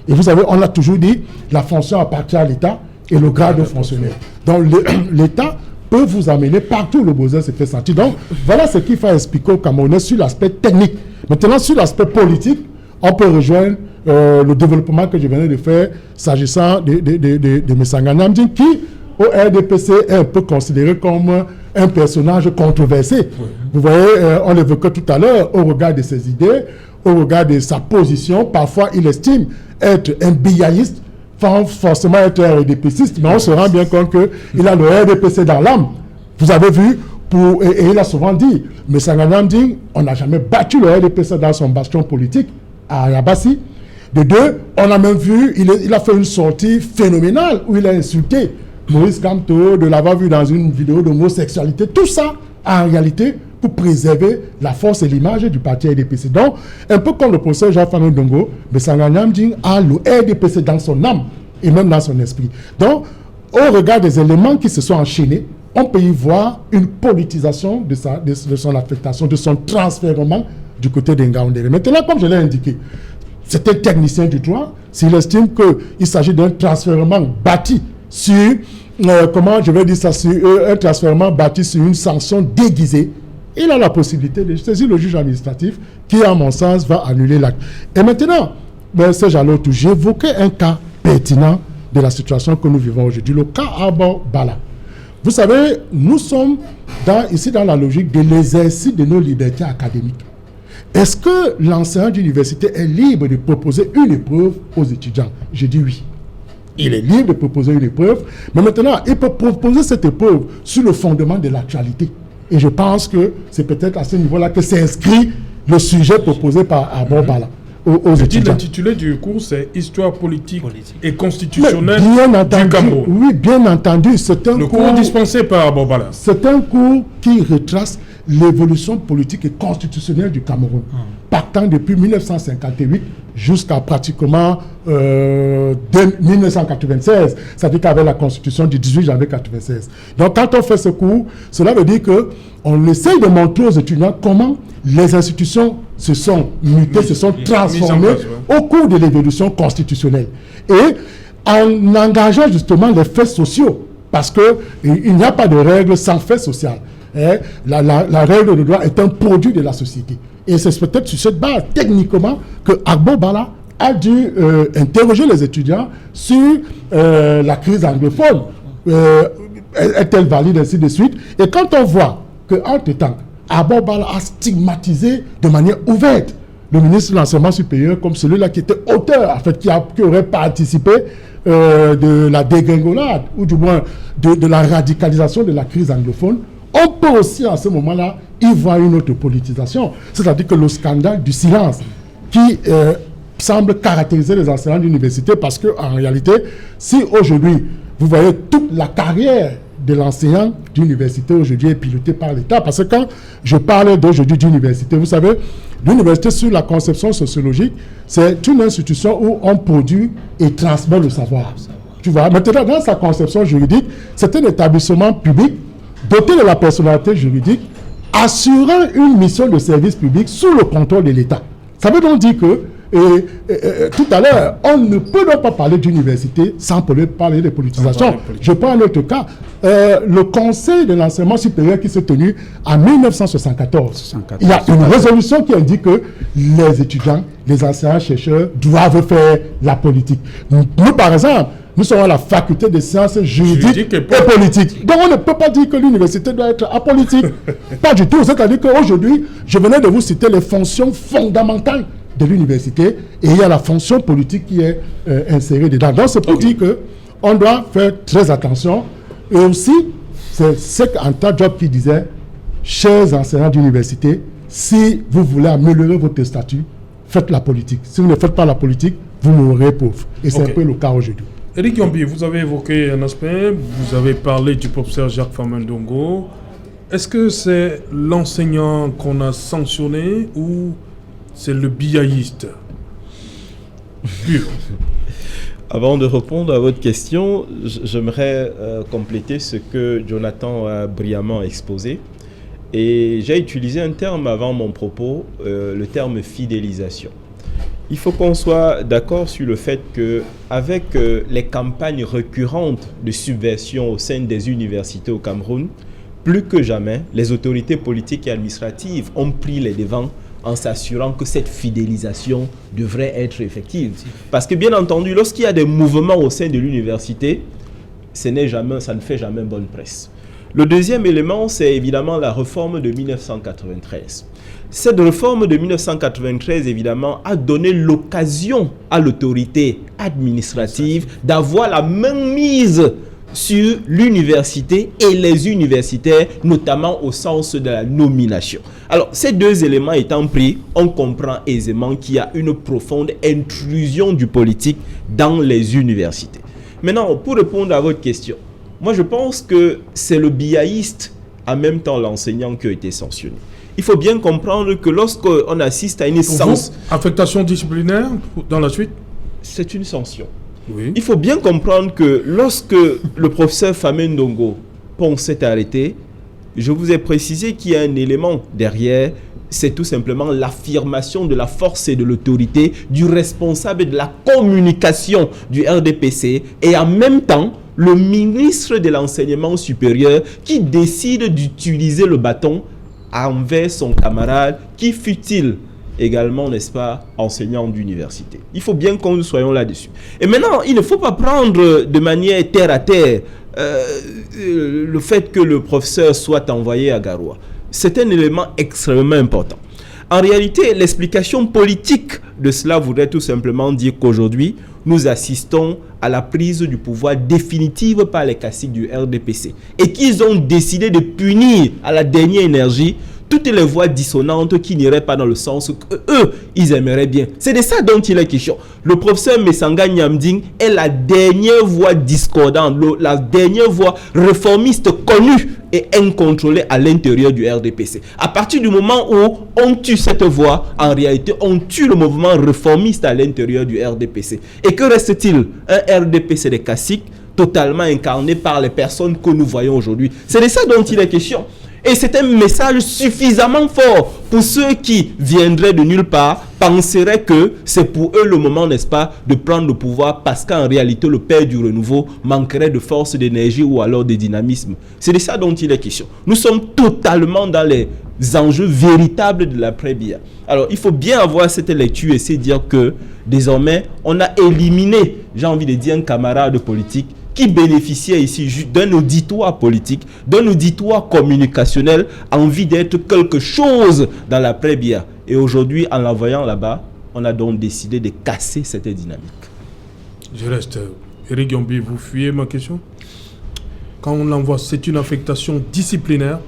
Et vous savez, on a toujours dit, la fonction appartient à l'État et le grade de fonctionnaire. Donc, l'État peut vous amener partout où le besoin se fait sentir. Donc, voilà ce qu'il faut expliquer aux Camerounais sur l'aspect technique. Maintenant, sur l'aspect politique, on peut rejoindre le développement que je venais de faire s'agissant de Messanga Nyamding, qui, au RDPC, est un peu considéré comme un personnage controversé. Oui. Vous voyez, on l'évoquait tout à l'heure, au regard de ses idées, au regard de sa position. Parfois, il estime être un biaïste, sans forcément être un RDPCiste, mais on se rend bien compte qu'il a le RDPC dans l'âme. Vous avez vu, et il a souvent dit, Messanga Nyamding, on n'a jamais battu le RDPC dans son bastion politique à Yabassi. De deux, on a même vu, il a fait une sortie phénoménale où il a insulté Maurice Kamto, de l'avoir vu dans une vidéo d'homosexualité. Tout ça, en réalité, pour préserver la force et l'image du parti RDPC. Donc, un peu comme le professeur Jacques Famendongo, Messanga Nyamding a le RDPC dans son âme et même dans son esprit. Donc, au regard des éléments qui se sont enchaînés, on peut y voir une politisation de son affectation, de son transfèrement du côté d'Ngaoundéré. Maintenant, comme je l'ai indiqué, c'est un technicien du droit. S'il estime qu'il s'agit d'un transfèrement bâti sur, un transfèrement bâti sur une sanction déguisée, il a la possibilité de saisir le juge administratif qui, à mon sens, va annuler l'acte. Et maintenant, j'évoquais un cas pertinent de la situation que nous vivons aujourd'hui, le cas Agbo Bala. Vous savez, nous sommes ici dans la logique de l'exercice de nos libertés académiques. Est-ce que l'enseignant d'université est libre de proposer une épreuve aux étudiants? Je dis oui. il est libre de proposer une épreuve, mais maintenant, il peut proposer cette épreuve sur le fondement de l'actualité. Et je pense que c'est peut-être à ce niveau-là que s'inscrit le sujet proposé par Abor Bala aux étudiants. L'intitulé du cours, c'est Histoire politique et constitutionnelle du Cameroun. Oui, bien entendu. C'est un cours dispensé par Abor Bala. C'est un cours qui retrace l'évolution politique et constitutionnelle du Cameroun, partant depuis 1958 jusqu'à pratiquement 1996, c'est-à-dire qu'avec la constitution du 18 janvier 1996. Donc quand on fait ce cours, cela veut dire qu'on essaye de montrer aux étudiants comment les institutions se sont mutées, se sont transformées au cours de l'évolution constitutionnelle. Et en engageant justement les faits sociaux, parce qu'il n'y a pas de règle sans fait social. La règle de droit est un produit de la société. Et c'est peut-être sur cette base, techniquement, que Abor Bala a dû interroger les étudiants sur la crise anglophone. Est-elle valide, ainsi de suite. Et quand on voit qu'entre-temps, Abor Bala a stigmatisé de manière ouverte le ministre de l'Enseignement supérieur comme celui-là qui était auteur, en fait, qui aurait participé de la dégringolade, ou du moins de la radicalisation de la crise anglophone, on peut aussi, à ce moment-là, y voir une autre politisation. C'est-à-dire que le scandale du silence qui semble caractériser les enseignants d'université, parce qu'en réalité, si aujourd'hui, vous voyez toute la carrière de l'enseignant d'université aujourd'hui est pilotée par l'État, parce que quand je parle d'aujourd'hui d'université, vous savez, l'université sur la conception sociologique, c'est une institution où on produit et transmet le savoir. Tu vois, maintenant, dans sa conception juridique, c'est un établissement public doté de la personnalité juridique, assurant une mission de service public sous le contrôle de l'État. Ça veut donc dire que, tout à l'heure, on ne peut donc pas parler d'université sans parler de politisation. Je prends un autre cas. Le Conseil de l'enseignement supérieur qui s'est tenu en 1974. Il y a une résolution qui indique que les étudiants, les enseignants-chercheurs doivent faire la politique. Nous, par exemple, nous sommes à la faculté des sciences juridiques et politiques. Donc on ne peut pas dire que l'université doit être apolitique. Pas du tout. C'est-à-dire qu'aujourd'hui, je venais de vous citer les fonctions fondamentales de l'université, et il y a la fonction politique qui est insérée dedans. Donc c'est pour dire qu'on doit faire très attention. Et aussi, c'est ce qu'Anta Diop qui disait, chers enseignants d'université, si vous voulez améliorer votre statut, faites la politique. Si vous ne faites pas la politique, vous mourrez pauvre. Et c'est un peu le cas aujourd'hui. Éric Yombi, vous avez évoqué un aspect, vous avez parlé du professeur Jacques Famindongo. Est-ce que c'est l'enseignant qu'on a sanctionné ou c'est le biaïste pur? Avant de répondre à votre question, j'aimerais compléter ce que Jonathan a brillamment exposé. Et j'ai utilisé un terme avant mon propos, le terme fidélisation. Il faut qu'on soit d'accord sur le fait qu'avec les campagnes récurrentes de subversion au sein des universités au Cameroun, plus que jamais, les autorités politiques et administratives ont pris les devants en s'assurant que cette fidélisation devrait être effective. Parce que bien entendu, lorsqu'il y a des mouvements au sein de l'université, ça ne fait jamais bonne presse. Le deuxième élément, c'est évidemment la réforme de 1993. Cette réforme de 1993, évidemment, a donné l'occasion à l'autorité administrative d'avoir la mainmise sur l'université et les universitaires, notamment au sens de la nomination. Alors, ces deux éléments étant pris, on comprend aisément qu'il y a une profonde intrusion du politique dans les universités. Maintenant, pour répondre à votre question, moi je pense que c'est le biaïste, en même temps l'enseignant, qui a été sanctionné. Il faut bien comprendre que lorsqu'on assiste à une sanction... Affectation disciplinaire dans la suite? C'est une sanction. Oui. Il faut bien comprendre que lorsque le professeur Famindongo s'est arrêté, je vous ai précisé qu'il y a un élément derrière, c'est tout simplement l'affirmation de la force et de l'autorité du responsable de la communication du RDPC et en même temps le ministre de l'enseignement supérieur qui décide d'utiliser le bâton envers son camarade qui fut-il également, n'est-ce pas, enseignant d'université. Il faut bien que nous soyons là-dessus. Et maintenant, il ne faut pas prendre de manière terre à terre le fait que le professeur soit envoyé à Garoua. C'est un élément extrêmement important. En réalité, l'explication politique de cela voudrait tout simplement dire qu'aujourd'hui, nous assistons à la prise du pouvoir définitive par les caciques du RDPC et qu'ils ont décidé de punir à la dernière énergie toutes les voix dissonantes qui n'iraient pas dans le sens que eux, ils aimeraient bien. C'est de ça dont il est question. Le professeur Messanga Nyamding est la dernière voix discordante, la dernière voix réformiste connue et incontrôlée à l'intérieur du RDPC. À partir du moment où on tue cette voix, en réalité, on tue le mouvement réformiste à l'intérieur du RDPC. Et que reste-t-il? Un RDPC des caciques totalement incarné par les personnes que nous voyons aujourd'hui. C'est de ça dont il est question. Et c'est un message suffisamment fort pour ceux qui viendraient de nulle part, penseraient que c'est pour eux le moment, n'est-ce pas, de prendre le pouvoir parce qu'en réalité, le père du renouveau manquerait de force, d'énergie ou alors de dynamisme. C'est de ça dont il est question. Nous sommes totalement dans les enjeux véritables de l'après-Biya. Alors, il faut bien avoir cette lecture et se dire que désormais, on a éliminé, j'ai envie de dire, un camarade politique qui bénéficiait ici d'un auditoire politique, d'un auditoire communicationnel, envie d'être quelque chose dans l'après-Biya. Et aujourd'hui, en l'envoyant là-bas, on a donc décidé de casser cette dynamique. Je reste. Eric Yombi, vous fuyez ma question? Quand on l'envoie, c'est une affectation disciplinaire.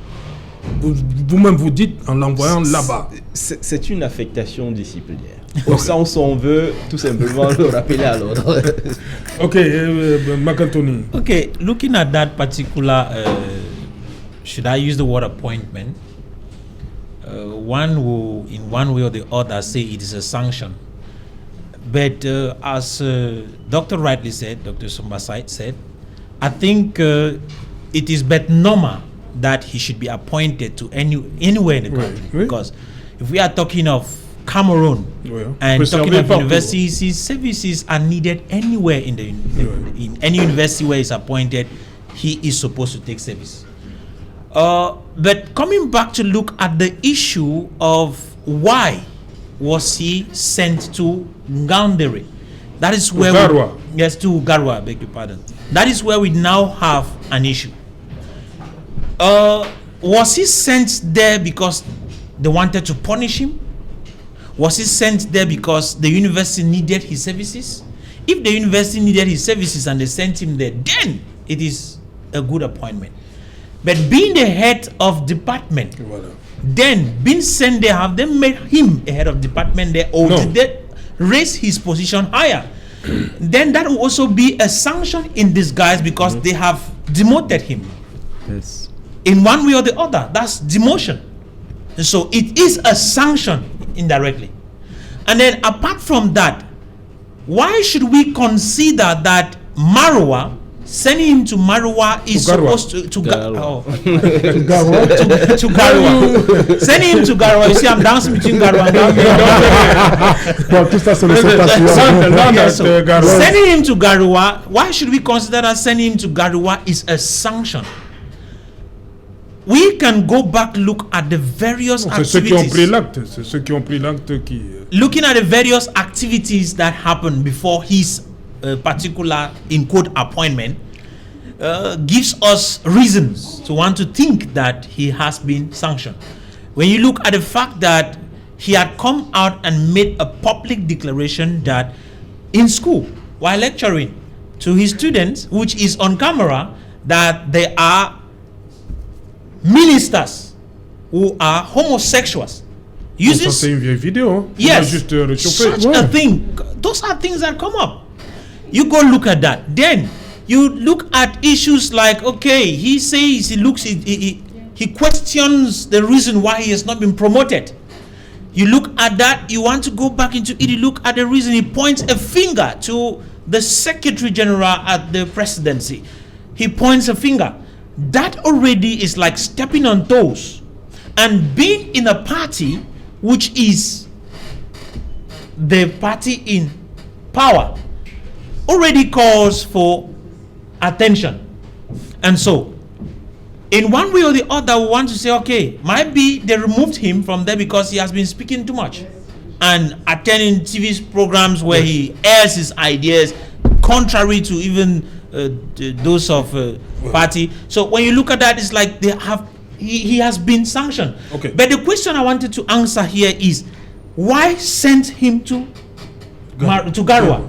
Vous-même vous dites en l'envoyant là-bas. C'est une affectation disciplinaire. Au sens où on veut tout simplement le rappeler à l'ordre. Ok, Macantoni. Okay, looking at that particular, should I use the word appointment? One will, in one way or the other, say it is a sanction. But as Dr. rightly said, Dr. Sumbasait said, I think it is but normal that he should be appointed to anywhere in the country. Oui. Because if we are talking of Cameroon and talking of universities, his services are needed anywhere in the in any university where he's appointed, he is supposed to take service. But coming back to look at the issue of why was he sent to Ngaoundéré, that is where to Garoua, beg your pardon. That is where we now have an issue. Was he sent there because they wanted to punish him? Was he sent there because the university needed his services? If the university needed his services and they sent him there, then it is a good appointment. But being the head of department, then being sent there, have they made him a head of department there, or did they raise his position higher? Then that will also be a sanction in disguise because they have demoted him. Yes. In one way or the other, that's demotion. And so it is a sanction indirectly. And then apart from that, why should we consider that Marwa, sending him to Marwa is supposed to Garoua. Sending him to Garoua. You see, I'm dancing between Garoua and Garoua. Sending him to Garoua, why should we consider that sending him to Garoua is a sanction? We can go back, look at the various activities. C'est ceux qui ont pris l'acte. C'est ceux qui ont pris l'acte qui. Looking at the various activities that happened before his particular, in quote, appointment, gives us reasons to want to think that he has been sanctioned. When you look at the fact that he had come out and made a public declaration that in school, while lecturing to his students, which is on camera, that they are ministers who are homosexuals. Ça c'est une vieille vidéo. Hein? Yes, juste such a thing. Those are things that come up. You go look at that. Then you look at issues like, okay, he says he questions the reason why he has not been promoted. You look at that, you want to go back into it, you look at the reason, he points a finger to the Secretary General at the presidency. He points a finger. That already is like stepping on toes. And being in a party which is the party in power already calls for attention. And so, in one way or the other, we want to say, okay, might be they removed him from there because he has been speaking too much and attending TV programs where he airs his ideas contrary to even those of party. So when you look at that, it's like they have he has been sanctioned. Okay. But the question I wanted to answer here is, why send him to Garoua?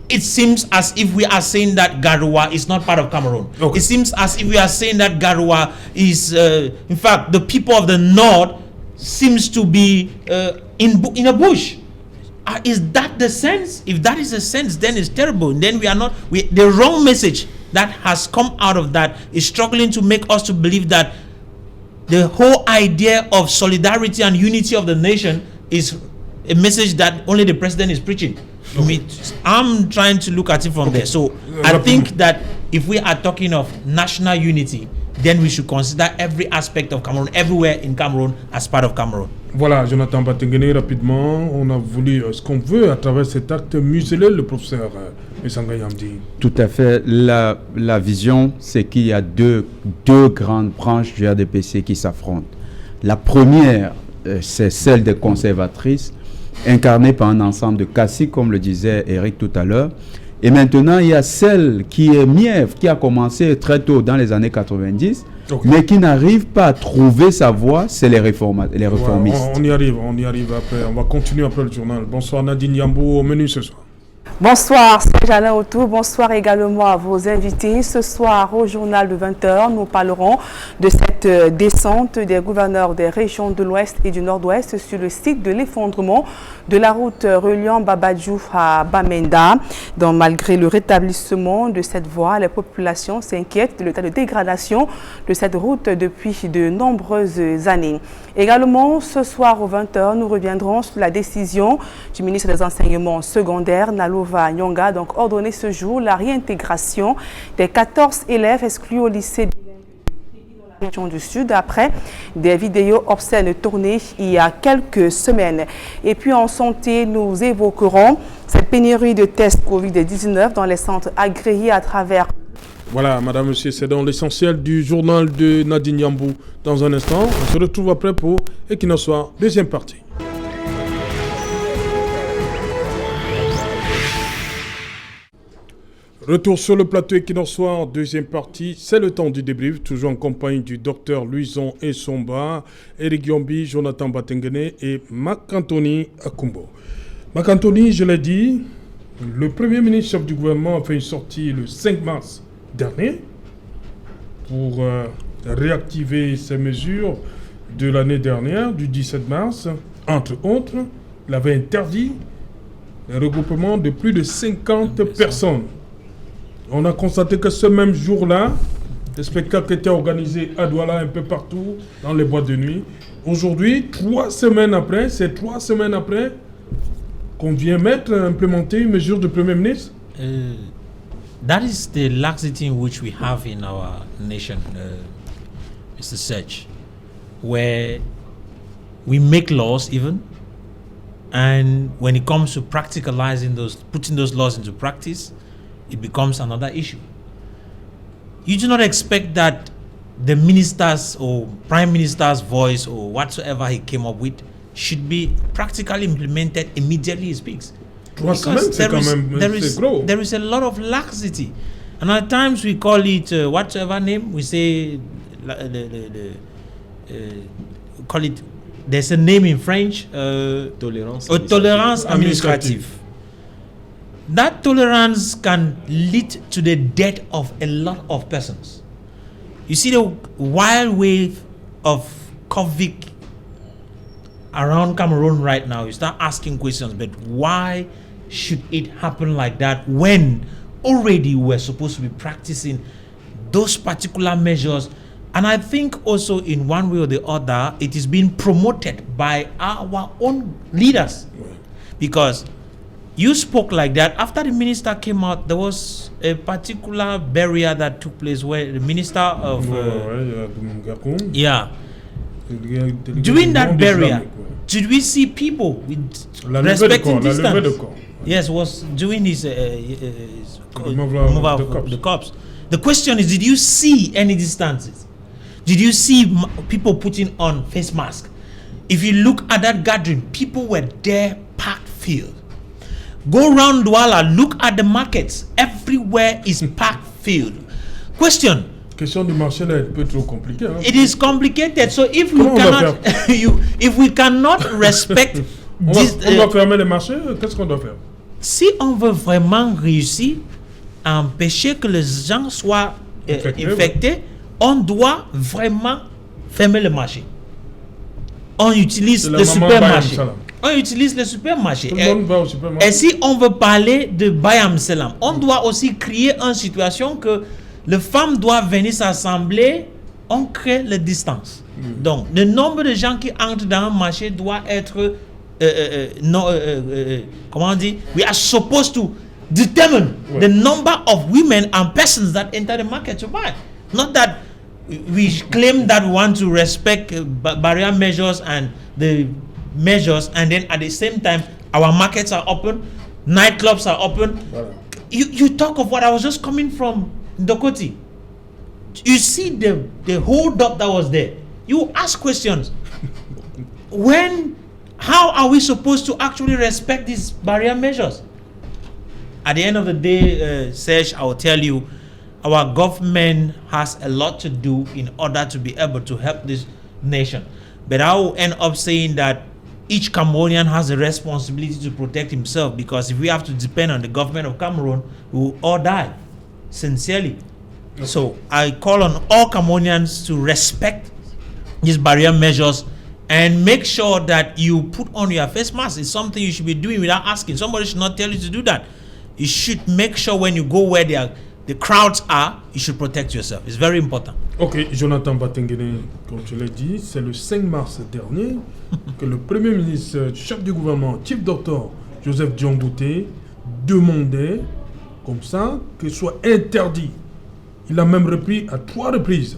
it seems as if we are saying that Garoua is not part of Cameroon. Okay. It seems as if we are saying that Garoua is, in fact, the people of the north seems to be in a bush. Is that the sense? If that is the sense, then it's terrible. Then the wrong message that has come out of that is struggling to make us to believe that the whole idea of solidarity and unity of the nation is a message that only the president is preaching. I'm trying to look at it from there. So I think that if we are talking of national unity, then we should consider every aspect of Cameroon, everywhere in Cameroon, as part of Cameroon. Voilà, Jonathan Batengene, rapidement, on a voulu ce qu'on veut à travers cet acte museler le professeur Essanga Yamdi. Tout à fait. La vision, c'est qu'il y a deux grandes branches du RDPC qui s'affrontent. La première, c'est celle des conservatrices, incarnée par un ensemble de caciques, comme le disait Eric tout à l'heure. Et maintenant, il y a celle qui est mièvre, qui a commencé très tôt dans les années 90, mais qui n'arrive pas à trouver sa voie, c'est les réformistes. Ouais, on y arrive après. On va continuer après le journal. Bonsoir Nadine Yambou, au menu ce soir. Bonsoir, c'est Alain Autou. Bonsoir également à vos invités. Ce soir, au journal de 20h, nous parlerons de cette descente des gouverneurs des régions de l'Ouest et du Nord-Ouest sur le site de l'effondrement de la route reliant Babadjou à Bamenda. Donc, malgré le rétablissement de cette voie, les populations s'inquiètent de l'état de dégradation de cette route depuis de nombreuses années. Également, ce soir, aux 20h, nous reviendrons sur la décision du ministre des Enseignements secondaires, Nalova Nyonga, donc ordonné ce jour la réintégration des 14 élèves exclus au lycée de la région du Sud après des vidéos obscènes tournées il y a quelques semaines. Et puis en santé, nous évoquerons cette pénurie de tests Covid-19 dans les centres agréés à travers... Voilà, madame, monsieur, c'est dans l'essentiel du journal de Nadine Yambou. Dans un instant, on se retrouve après pour Equinox Soir, deuxième partie. Retour sur le plateau Equinox Soir, deuxième partie. C'est le temps du débrief, toujours en compagnie du docteur Louison Essomba, Eric Yombi, Jonathan Batengene et Marc-Anthony Akumbo. Marc-Anthony, je l'ai dit, le Premier ministre chef du gouvernement a fait une sortie le 5 mars dernier pour réactiver ces mesures de l'année dernière, du 17 mars. Entre autres, il avait interdit le regroupement de plus de 50 personnes. On a constaté que ce même jour-là, les spectacles étaient organisés à Douala, un peu partout, dans les boîtes de nuit. Aujourd'hui, 3 semaines après, c'est 3 semaines après qu'on vient implémenter une mesure du Premier ministre. That is the laxity in which we have in our nation, Mr. Sech, where we make laws even, and when it comes to practicalizing putting those laws into practice, it becomes another issue. You do not expect that the minister's or prime minister's voice or whatsoever he came up with should be practically implemented immediately he speaks. Because there is a lot of laxity, and at times we call it whatsoever name we say. Call it. There's a name in French. Tolérance administrative. That tolerance can lead to the death of a lot of persons. You see the wild wave of COVID around Cameroon right now. You start asking questions, but why should it happen like that when already we're supposed to be practicing those particular measures? And I think also in one way or the other, it is being promoted by our own leaders. Because you spoke like that. After the minister came out, there was a particular barrier that took place where the minister of... During that barrier, did we see people with respecting distance? Yes, was doing his removal of the cops. The question is, did you see any distances? Did you see people putting on face masks? If you look at that gathering, people were there, packed field. Go around Douala, look at the markets. Everywhere is packed field. Question du marché là est un peu trop compliqué. Hein? It is complicated. So if we cannot, if we cannot respect, on doit fermer les marchés. Qu'est-ce qu'on doit faire? si on veut vraiment réussir à empêcher que les gens soient infectés, on doit vraiment fermer le marché. On utilise le supermarché. On utilise le supermarché. Tout le monde va au supermarché. Et si on veut parler de Bayam Selam, on doit aussi créer une situation que les femmes doivent venir s'assembler, on crée la distance. Donc, le nombre de gens qui entrent dans un marché doit être, comment on dit, we are supposed to determine the number of women and persons that enter the market to buy. Not that we claim that we want to respect barrier measures and the measures, and then at the same time our markets are open, nightclubs are open. Voilà. You talk of what I was just coming from Dokoti. You see the hold up that was there. You ask questions. How are we supposed to actually respect these barrier measures? At the end of the day, Serge, I will tell you, our government has a lot to do in order to be able to help this nation. But I will end up saying that each Cameroonian has a responsibility to protect himself, because if we have to depend on the government of Cameroon, we will all die, sincerely. Okay. So I call on all Cameroonians to respect these barrier measures and make sure that you put on your face mask. It's something you should be doing without asking. Somebody should not tell you to do that. You should make sure when you go where the crowds are, you should protect yourself. It's very important. Ok, Jonathan Batengene, comme je l'ai dit, c'est le 5 mars dernier que le Premier ministre, chef du gouvernement, Chief Doctor Joseph Diongouté, demandait comme ça que soit interdit. Il a même repris à 3 reprises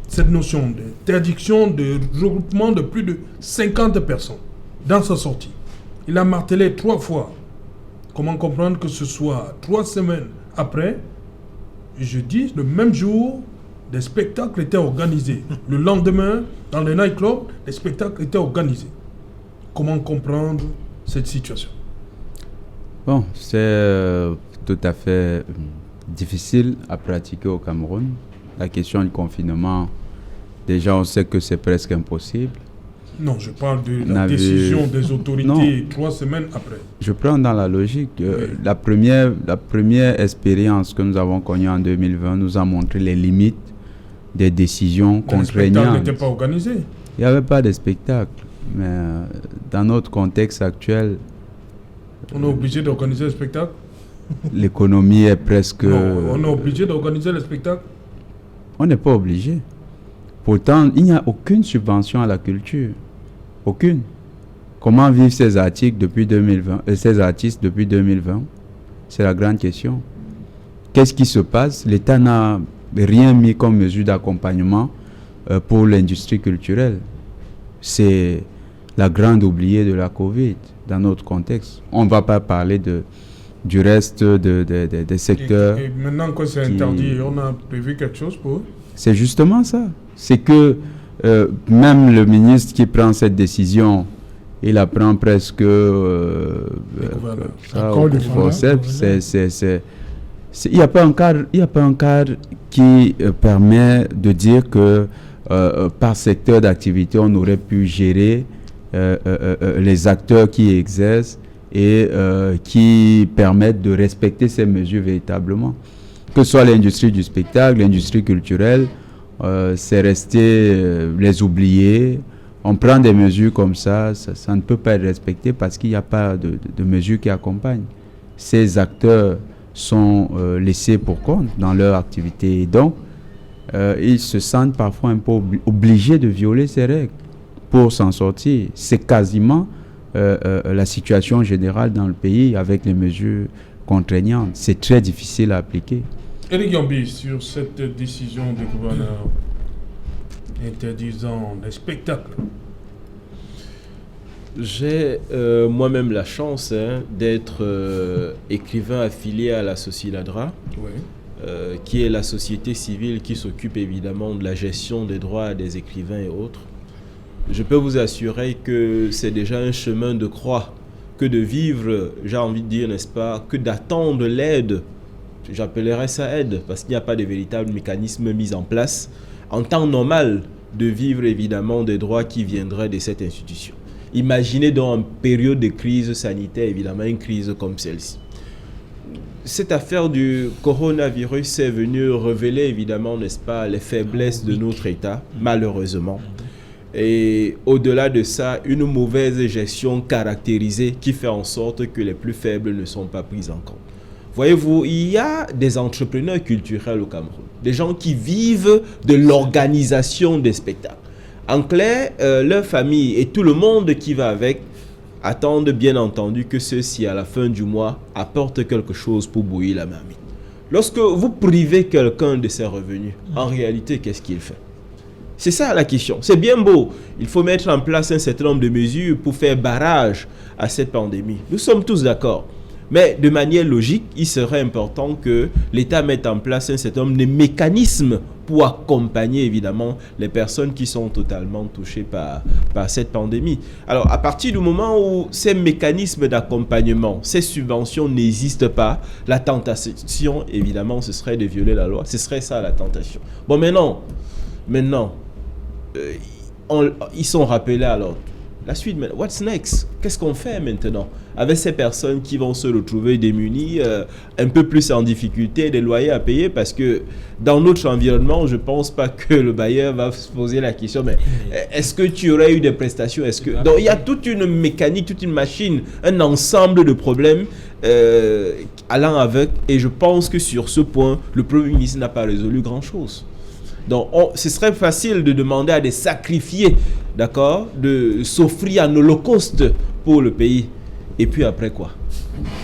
cette notion d'interdiction de regroupement de plus de 50 personnes dans sa sortie. Il a martelé 3 fois. Comment comprendre que ce soit 3 semaines après, jeudi, le même jour, des spectacles étaient organisés. Le lendemain, dans les nightclubs, les spectacles étaient organisés. Comment comprendre cette situation? Bon, c'est tout à fait difficile à pratiquer au Cameroun. La question du confinement, déjà on sait que c'est presque impossible. Non, je parle de la décision des autorités 3 semaines après. Je prends dans la logique. Oui. La première expérience que nous avons connue en 2020 nous a montré les limites des décisions contraignantes. Les spectacles n'étaient pas organisés. Il n'y avait pas de spectacle. Mais dans notre contexte actuel... On est obligé d'organiser le spectacle. L'économie est presque... Non, on est obligé d'organiser le spectacle. On n'est pas obligé. Pourtant, il n'y a aucune subvention à la culture. Aucune. Comment vivent ces artistes depuis 2020? C'est la grande question. Qu'est-ce qui se passe? L'État n'a rien mis comme mesure d'accompagnement pour l'industrie culturelle. C'est la grande oubliée de la Covid dans notre contexte. On ne va pas parler du reste des secteurs. Et maintenant que c'est interdit, on a prévu quelque chose pour eux? C'est justement ça. C'est que même le ministre qui prend cette décision, il la prend presque au forceps. Il n'y a pas un cadre qui permet de dire que par secteur d'activité, on aurait pu gérer les acteurs qui exercent et qui permettent de respecter ces mesures véritablement. Que ce soit l'industrie du spectacle, l'industrie culturelle, c'est resté les oublier. On prend des mesures comme ça ne peut pas être respecté parce qu'il n'y a pas de mesures qui accompagnent. Ces acteurs sont laissés pour compte dans leur activité et donc ils se sentent parfois un peu obligés de violer ces règles pour s'en sortir. C'est quasiment la situation générale dans le pays avec les mesures contraignantes. C'est très difficile à appliquer. Éric Yambi, sur cette décision du gouverneur interdisant les spectacles. J'ai moi-même la chance d'être écrivain affilié à la Sociladra, qui est la société civile qui s'occupe évidemment de la gestion des droits des écrivains et autres. Je peux vous assurer que c'est déjà un chemin de croix que de vivre, j'ai envie de dire, n'est-ce pas, que d'attendre l'aide. J'appellerais ça aide parce qu'il n'y a pas de véritable mécanisme mis en place en temps normal de vivre évidemment des droits qui viendraient de cette institution. Imaginez donc en période de crise sanitaire, évidemment, une crise comme celle-ci. Cette affaire du coronavirus est venue révéler, évidemment, n'est-ce pas, les faiblesses de notre État, malheureusement. Et au-delà de ça, une mauvaise gestion caractérisée qui fait en sorte que les plus faibles ne sont pas pris en compte. Voyez-vous, il y a des entrepreneurs culturels au Cameroun, des gens qui vivent de l'organisation des spectacles. En clair, leur famille et tout le monde qui va avec attendent bien entendu que ceux-ci, à la fin du mois, apportent quelque chose pour bouillir la marmite. Lorsque vous privez quelqu'un de ses revenus, en réalité, qu'est-ce qu'il fait? C'est ça la question. C'est bien beau. Il faut mettre en place un certain nombre de mesures pour faire barrage à cette pandémie. Nous sommes tous d'accord. Mais de manière logique, il serait important que l'État mette en place un certain nombre de mécanismes pour accompagner évidemment les personnes qui sont totalement touchées par cette pandémie. Alors, à partir du moment où ces mécanismes d'accompagnement, ces subventions n'existent pas, la tentation, évidemment, ce serait de violer la loi. Ce serait ça la tentation. Bon, maintenant, ils sont rappelés à l'ordre. La suite, what's next? Qu'est-ce qu'on fait maintenant avec ces personnes qui vont se retrouver démunies, un peu plus en difficulté, des loyers à payer? Parce que dans notre environnement, je ne pense pas que le bailleur va se poser la question, mais est-ce que tu aurais eu des prestations? Donc il y a toute une mécanique, toute une machine, un ensemble de problèmes allant avec. Et je pense que sur ce point, le Premier ministre n'a pas résolu grand-chose. Donc, ce serait facile de demander à des sacrifiés, d'accord, de s'offrir en holocauste pour le pays. Et puis après quoi?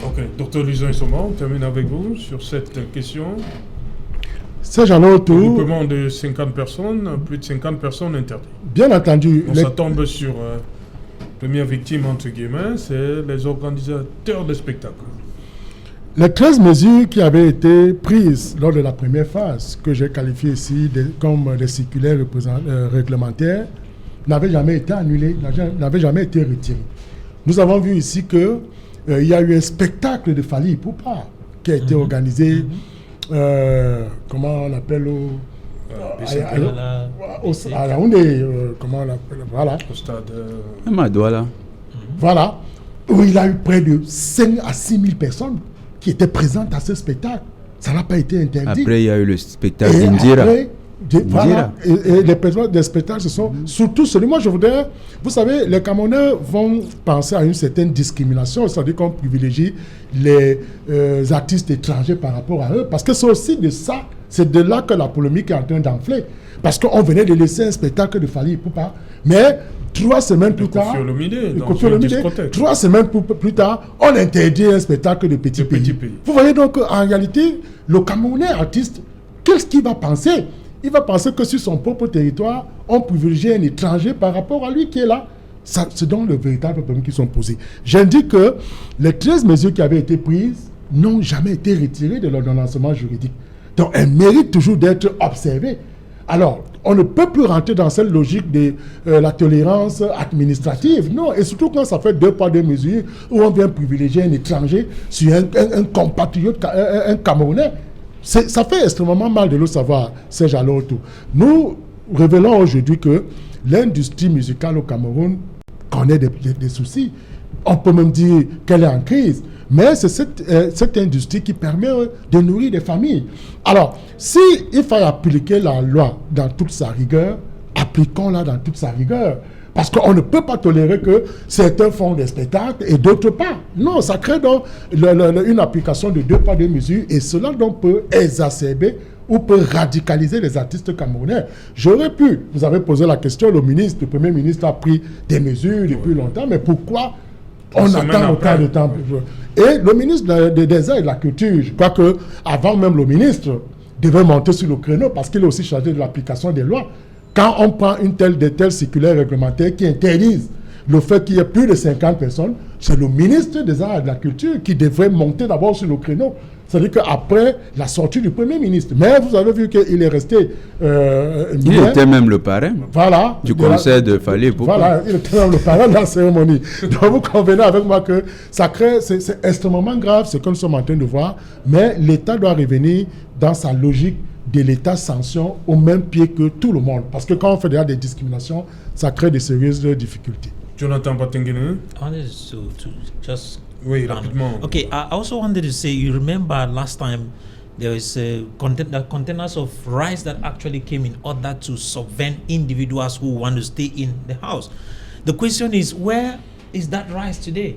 Ok, Dr Louison Issoma, on termine avec vous sur cette question. C'est j'en ai autour. Regroupement de 50 personnes, plus de 50 personnes interdites. Bien entendu. Ça tombe sur première victime, entre guillemets, c'est les organisateurs de spectacles. Les 13 mesures qui avaient été prises lors de la première phase, que j'ai qualifiées ici comme des circulaires réglementaires, n'avaient jamais été annulées, n'avaient jamais été retirées. Nous avons vu ici qu'il y a eu un spectacle de Fally Ipupa qui a été organisé, comment on appelle à Yaoundé, comment on l'appelle, voilà. Au stade... Madouala. Voilà, où il a eu près de 5 à 6 000 personnes qui étaient présentes à ce spectacle. Ça n'a pas été interdit. Après, il y a eu le spectacle d'Indira. Voilà, et les personnes des spectacles, ce sont surtout celui. Moi, je voudrais, vous savez, les Camerounais vont penser à une certaine discrimination, c'est-à-dire qu'on privilégie les artistes étrangers par rapport à eux, parce que c'est aussi de ça, c'est de là que la polémique est en train d'enfler. Parce qu'on venait de laisser un spectacle de Fally Ipupa, mais 3 semaines plus tard, 3 semaines plus tard, on interdit un spectacle de Petit Pays. Vous voyez donc en réalité, le Camerounais artiste, qu'est-ce qu'il va penser? Il va penser que sur son propre territoire, on privilégie un étranger par rapport à lui qui est là. C'est donc le véritable problème qui sont posés. J'indique que les 13 mesures qui avaient été prises n'ont jamais été retirées de l'ordonnancement juridique. Donc elles méritent toujours d'être observées. Alors, on ne peut plus rentrer dans cette logique de la tolérance administrative. Non, et surtout quand ça fait 2 poids 2 mesures où on vient privilégier un étranger sur un compatriote, un Camerounais. Ça fait extrêmement mal de le savoir, Serge Aloto. Nous révélons aujourd'hui que l'industrie musicale au Cameroun connaît des soucis. On peut même dire qu'elle est en crise. Mais c'est cette industrie qui permet de nourrir des familles. Alors, s'il faut appliquer la loi dans toute sa rigueur, appliquons-la dans toute sa rigueur. Parce qu'on ne peut pas tolérer que certains font des spectacles et d'autres pas. Non, ça crée donc une application de 2 poids 2 mesures et cela donc peut exacerber ou peut radicaliser les artistes camerounais. J'aurais pu, vous avez posé la question, le Premier ministre a pris des mesures depuis longtemps, mais pourquoi on attend autant de temps? Et le ministre des Arts et de la Culture, je crois qu'avant même le ministre, devait monter sur le créneau parce qu'il est aussi chargé de l'application des lois. Quand on prend de telles circulaires réglementaires qui interdisent le fait qu'il y ait plus de 50 personnes, c'est le ministre des Arts et de la Culture qui devrait monter d'abord sur le créneau. C'est-à-dire qu'après la sortie du Premier ministre. Mais vous avez vu qu'il est resté... il était même le parrain du conseil de Fally Ipupa. Voilà, il était même le parrain de la cérémonie. Donc vous convenez avec moi que ça crée... C'est extrêmement grave ce que nous sommes en train de voir. Mais l'État doit revenir dans sa logique de l'État sanction au même pied que tout le monde. Parce que quand on fait déjà des discriminations, ça crée de sérieuses difficultés. Jonathan Batengene. I wanted to just... Oui, rapidement. Okay, I also wanted to say, you remember last time there was containers of rice that actually came in order to subvent individuals who want to stay in the house. The question is, where is that rice today?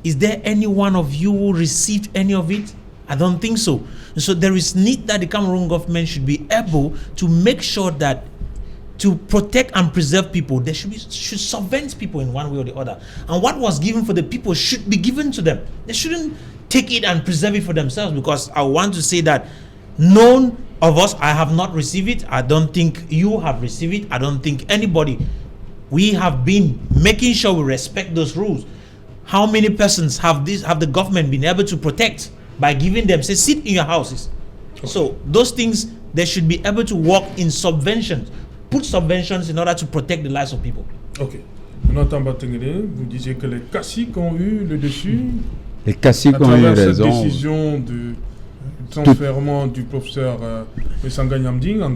Is there any one of you who received any of it? I don't think so. So there is need that the Cameroon government should be able to make sure that to protect and preserve people, they should subvent people in one way or the other. And what was given for the people should be given to them. They shouldn't take it and preserve it for themselves, because I want to say that none of us, I have not received it. I don't think you have received it. I don't think anybody. We have been making sure we respect those rules. How many persons have the government been able to protect by giving them, say, sit in your houses? Okay. So those things, they should be able to work in subventions. Put subventions in order to protect the lives of people. Ok. Jonathan Batengene, vous disiez que les caciques ont eu le dessus. Les caciques ont eu raison. Cette décision de transfèrement du professeur Messanga Nyamding à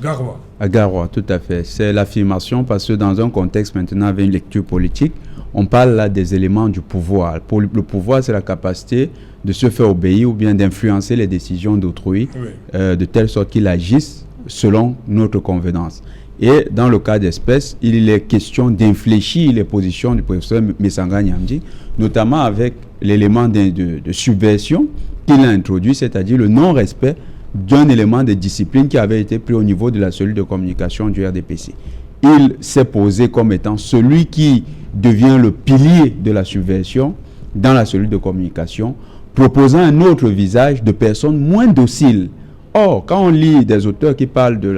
Garoua. À Garoua, tout à fait. C'est l'affirmation, parce que dans un contexte maintenant avec une lecture politique, on parle là des éléments du pouvoir. Pour le pouvoir, c'est la capacité de se faire obéir ou bien d'influencer les décisions d'autrui, oui, de telle sorte qu'ils agissent selon notre convenance. Et dans le cas d'espèce, il est question d'infléchir les positions du professeur Messanga Nyamding, notamment avec l'élément de subversion qu'il a introduit, c'est-à-dire le non-respect d'un élément de discipline qui avait été pris au niveau de la cellule de communication du RDPC. Il s'est posé comme étant celui qui devient le pilier de la subversion dans la cellule de communication, proposant un autre visage de personnes moins dociles. Or, quand on lit des auteurs qui parlent de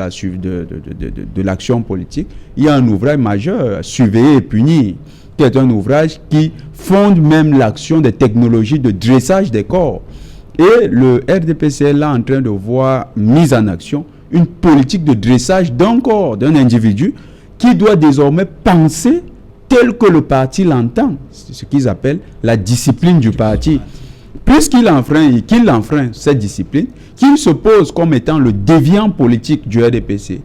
l'action politique, il y a un ouvrage majeur, Surveiller et punir, qui est un ouvrage qui fonde même l'action des technologies de dressage des corps. Et le RDPC est là en train de voir mise en action une politique de dressage d'un corps, d'un individu, qui doit désormais penser tel que le parti l'entend. C'est ce qu'ils appellent la discipline du parti. Puisqu'il enfreint cette discipline, qu'il se pose comme étant le déviant politique du RDPC,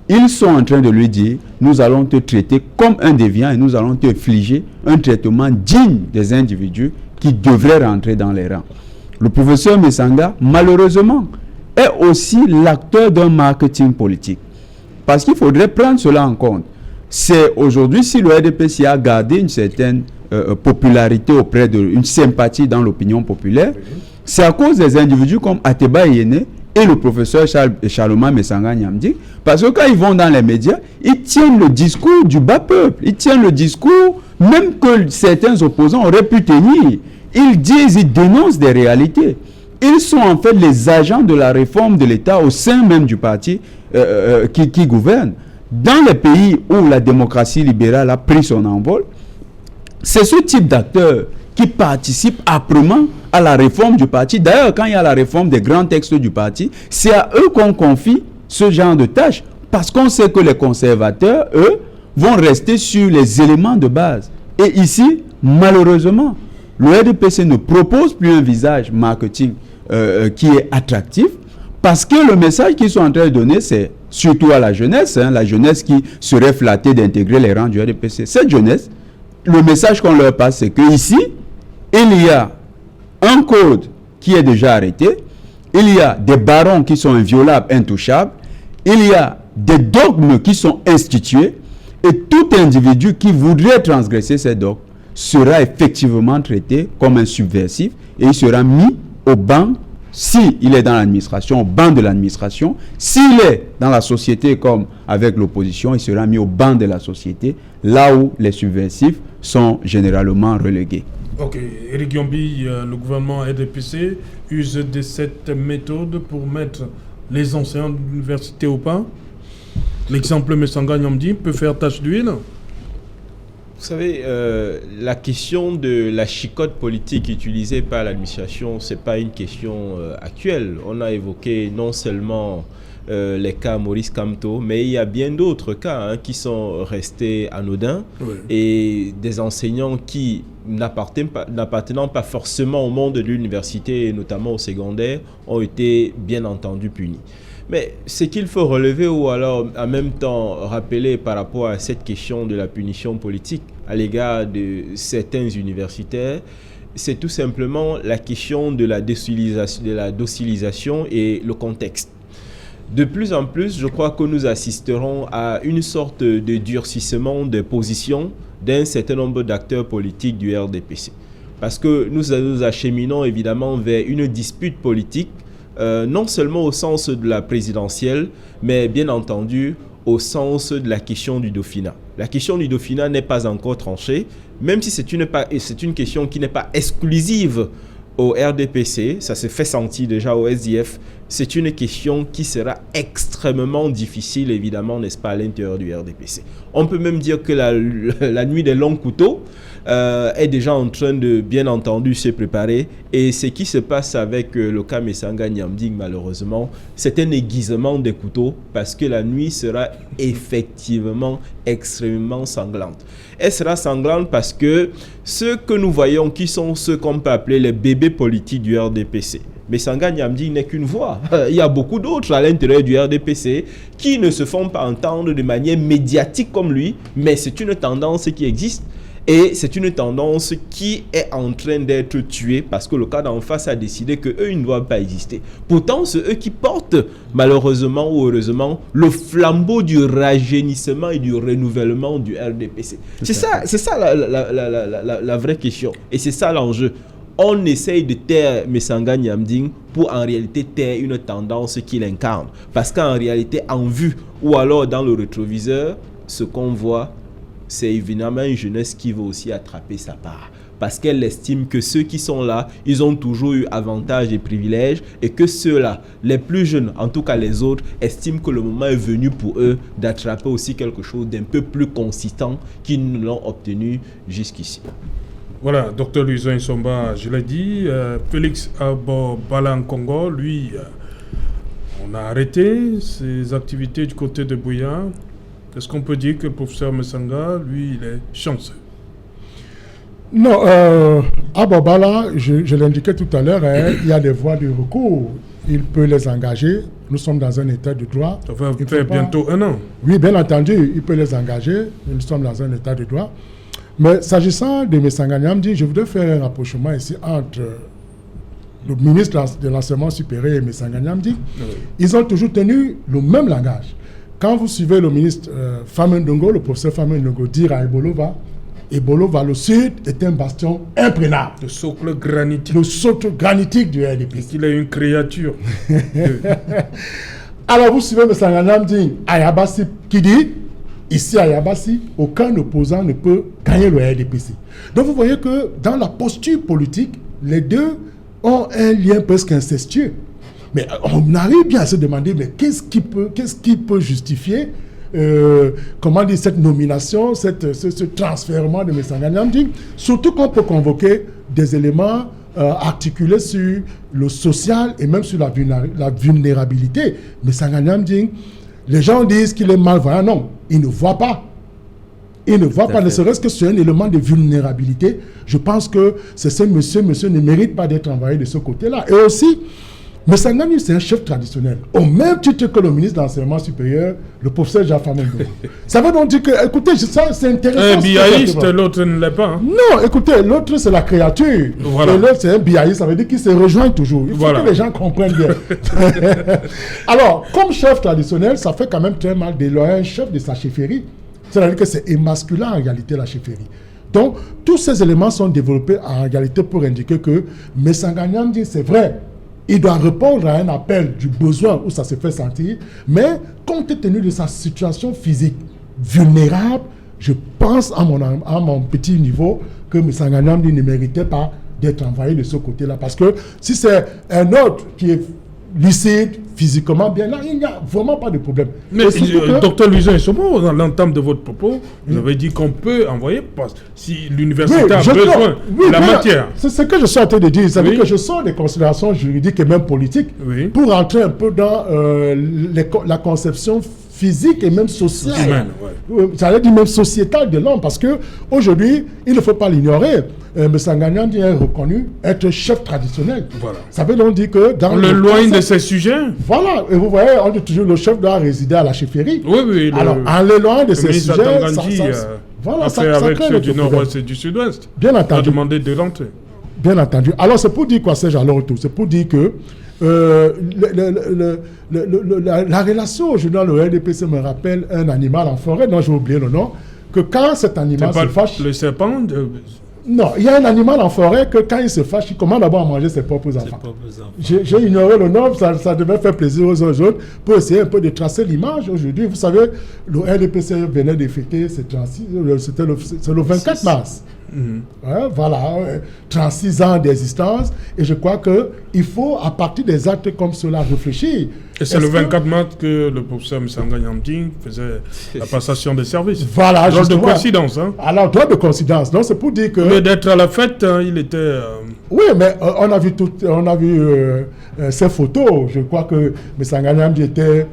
ils sont en train de lui dire, nous allons te traiter comme un déviant et nous allons te infliger un traitement digne des individus qui devraient rentrer dans les rangs. Le professeur Messanga, malheureusement, est aussi l'acteur d'un marketing politique. Parce qu'il faudrait prendre cela en compte. C'est aujourd'hui, si le RDPC a gardé une certaine popularité auprès une sympathie dans l'opinion populaire, c'est à cause des individus comme Ateba Yene et le professeur Charlemagne Messanga Nyamding, parce que quand ils vont dans les médias, ils tiennent le discours du bas peuple, ils tiennent le discours même que certains opposants auraient pu tenir. Ils disent, ils dénoncent des réalités. Ils sont en fait les agents de la réforme de l'État au sein même du parti qui gouverne. Dans les pays où la démocratie libérale a pris son envol, c'est ce type d'acteurs qui participent âprement à la réforme du parti. D'ailleurs, quand il y a la réforme des grands textes du parti, c'est à eux qu'on confie ce genre de tâches, parce qu'on sait que les conservateurs, eux, vont rester sur les éléments de base. Et ici, malheureusement, le RDPC ne propose plus un visage marketing qui est attractif, parce que le message qu'ils sont en train de donner, c'est surtout à la jeunesse qui serait flattée d'intégrer les rangs du RDPC. Cette jeunesse, le message qu'on leur passe, c'est qu'ici, il y a un code qui est déjà arrêté, il y a des barons qui sont inviolables, intouchables, il y a des dogmes qui sont institués, et tout individu qui voudrait transgresser ces dogmes sera effectivement traité comme un subversif, et il sera mis au banc, s'il est dans l'administration, au banc de l'administration. S'il est dans la société comme avec l'opposition, il sera mis au banc de la société, là où les subversifs sont généralement relégués. Ok, Eric Yombi, le gouvernement RDPC use de cette méthode pour mettre les enseignants de l'université au pas. L'exemple Messanga Nyamding peut faire tache d'huile. Vous savez, la question de la chicotte politique utilisée par l'administration, ce n'est pas une question actuelle. On a évoqué non seulement les cas Maurice Kamto, mais il y a bien d'autres cas qui sont restés anodins, oui, et des enseignants qui, n'appartenant pas forcément au monde de l'université, et notamment au secondaire, ont été bien entendu punis. Mais ce qu'il faut relever ou alors en même temps rappeler par rapport à cette question de la punition politique à l'égard de certains universitaires, c'est tout simplement la question de la docilisation et le contexte. De plus en plus, je crois que nous assisterons à une sorte de durcissement de position d'un certain nombre d'acteurs politiques du RDPC. Parce que nous acheminons évidemment vers une dispute politique, non seulement au sens de la présidentielle, mais bien entendu au sens de la question du Dauphinat. La question du Dauphinat n'est pas encore tranchée, même si c'est une question qui n'est pas exclusive au RDPC, ça se fait sentir déjà au SDF, c'est une question qui sera extrêmement difficile, évidemment, n'est-ce pas, à l'intérieur du RDPC. On peut même dire que la nuit des longs couteaux est déjà en train de, bien entendu, se préparer. Et ce qui se passe avec le cas Messanga Nyamding, malheureusement, c'est un aiguisement des couteaux parce que la nuit sera effectivement extrêmement sanglante. Elle sera sanglante parce que ceux que nous voyons, qui sont ceux qu'on peut appeler les bébés politiques du RDPC, Messanga Nyamding n'est qu'une voix. Il y a beaucoup d'autres à l'intérieur du RDPC qui ne se font pas entendre de manière médiatique comme lui, mais c'est une tendance qui existe. Et c'est une tendance qui est en train d'être tuée parce que le cas d'en face a décidé qu'eux, ils ne doivent pas exister. Pourtant, c'est eux qui portent, malheureusement ou heureusement, le flambeau du rajeunissement et du renouvellement du RDPC. C'est ça la vraie question. Et c'est ça l'enjeu. On essaye de taire Messanga Nyamding pour en réalité taire une tendance qu'il incarne. Parce qu'en réalité, en vue ou alors dans le rétroviseur, ce qu'on voit, c'est évidemment une jeunesse qui veut aussi attraper sa part. Parce qu'elle estime que ceux qui sont là, ils ont toujours eu avantages et privilèges et que ceux-là, les plus jeunes, en tout cas les autres, estiment que le moment est venu pour eux d'attraper aussi quelque chose d'un peu plus consistant qu'ils ne l'ont obtenu jusqu'ici. Voilà, Dr Luiso Nsomba, je l'ai dit, Félix Abobalankongo, lui, on a arrêté ses activités du côté de Buea. Est-ce qu'on peut dire que le professeur Messanga, lui, il est chanceux? Non, Abobala, je l'indiquais tout à l'heure, il y a des voies de recours. Il peut les engager. Nous sommes dans un état de droit. Ça va faire bientôt un an. Oui, bien entendu, il peut les engager. Nous sommes dans un état de droit. Mais s'agissant de Messanga Nyamding, je voudrais faire un rapprochement ici entre le ministre de l'enseignement supérieur et Messanga Nyamding. Oui. Ils ont toujours tenu le même langage. Quand vous suivez le ministre Famendongo, le professeur Famendongo dire à Ebolova, le Sud est un bastion imprenable. Le socle granitique. Le socle granitique du RDPC. Et qu'il est une créature. Alors vous suivez Messanga Nyamding à Yabassi qui dit, ici à Yabassi, aucun opposant ne peut gagner le RDPC. Donc vous voyez que dans la posture politique, les deux ont un lien presque incestueux. Mais on arrive bien à se demander, mais qu'est-ce qui peut justifier comment dire, cette nomination, ce transfèrement de Messanga Nyamding, surtout qu'on peut convoquer des éléments articulés sur le social et même sur la vulnérabilité. Messanga Nyamding, les gens disent qu'il est malvoyant. Non, il ne voit pas. Il ne voit pas, ne serait-ce que sur un élément de vulnérabilité. Je pense que ce monsieur ne mérite pas d'être envoyé de ce côté-là. Et aussi, Messanga Nyamding, c'est un chef traditionnel. Au même titre que le ministre de l'Enseignement supérieur, le professeur Jaffa Mengo. Ça veut donc dire que, écoutez, ça, c'est intéressant. Un biaïste, l'autre ne l'est pas. Hein. Non, écoutez, l'autre, c'est la créature. Voilà. Et l'autre, c'est un biaïste. Ça veut dire qu'ils se rejoignent toujours. Il faut que les gens comprennent bien. Alors, comme chef traditionnel, ça fait quand même très mal d'éloigner un chef de sa chefferie. C'est-à-dire que c'est émasculant en réalité la chefferie. Donc, tous ces éléments sont développés en réalité pour indiquer que Messanga Nyamding, c'est vrai, il doit répondre à un appel du besoin où ça se fait sentir, mais compte tenu de sa situation physique vulnérable, je pense à mon petit niveau que Messanga Nyamding ne méritait pas d'être envoyé de ce côté-là. Parce que si c'est un autre qui est lucide, physiquement bien, là, il n'y a vraiment pas de problème. Mais Dr Luiso Nsomba, dans l'entame de votre propos, vous avez dit qu'on peut envoyer, si l'université a besoin de la matière. C'est ce que je suis en train de dire. Ça veut dire que je sors des considérations juridiques et même politiques pour entrer un peu dans la conception physique et même sociale. Humaine, J'allais dire même sociétale de l'homme, parce que aujourd'hui, il ne faut pas l'ignorer. M. Sanganyandi est reconnu être chef traditionnel. Voilà. Ça veut donc dire que dans On l'éloigne de ces sujets. Voilà, et vous voyez, on dit toujours le chef doit résider à la chefferie. Oui. Alors, en l'éloignant de ces ministre sujets, Tangandji voilà, a ça fait avec crée ceux le du problème. nord-ouest et du sud-ouest. Bien A entendu. demandé de rentrer. Bien entendu. Alors, c'est pour dire quoi, Serge, à leur retour? C'est pour dire que la relation aujourd'hui dans le RDPC me rappelle un animal en forêt, dont j'ai oublié le nom, que quand cet animal C'est se pas fâche... le serpent Non, il y a un animal en forêt que quand il se fâche, il commande d'abord à manger ses propres enfants. J'ai ignoré le nom, ça devait faire plaisir aux autres pour essayer un peu de tracer l'image aujourd'hui. Vous savez, le RDPC venait de fêter c'est le 24 mars. Ouais, voilà, 36 ans d'existence. Et je crois qu'il faut, à partir des actes comme cela, réfléchir. Et c'est le 24 mars que le professeur Sanganyandi faisait la passation des services. Voilà, Drôle de justement. coïncidence, hein. Alors, drôle de coïncidence. Donc, c'est pour dire que... Mais d'être à la fête, il était... Oui, mais on a vu ces photos. Je crois que M. Sanganyandi était...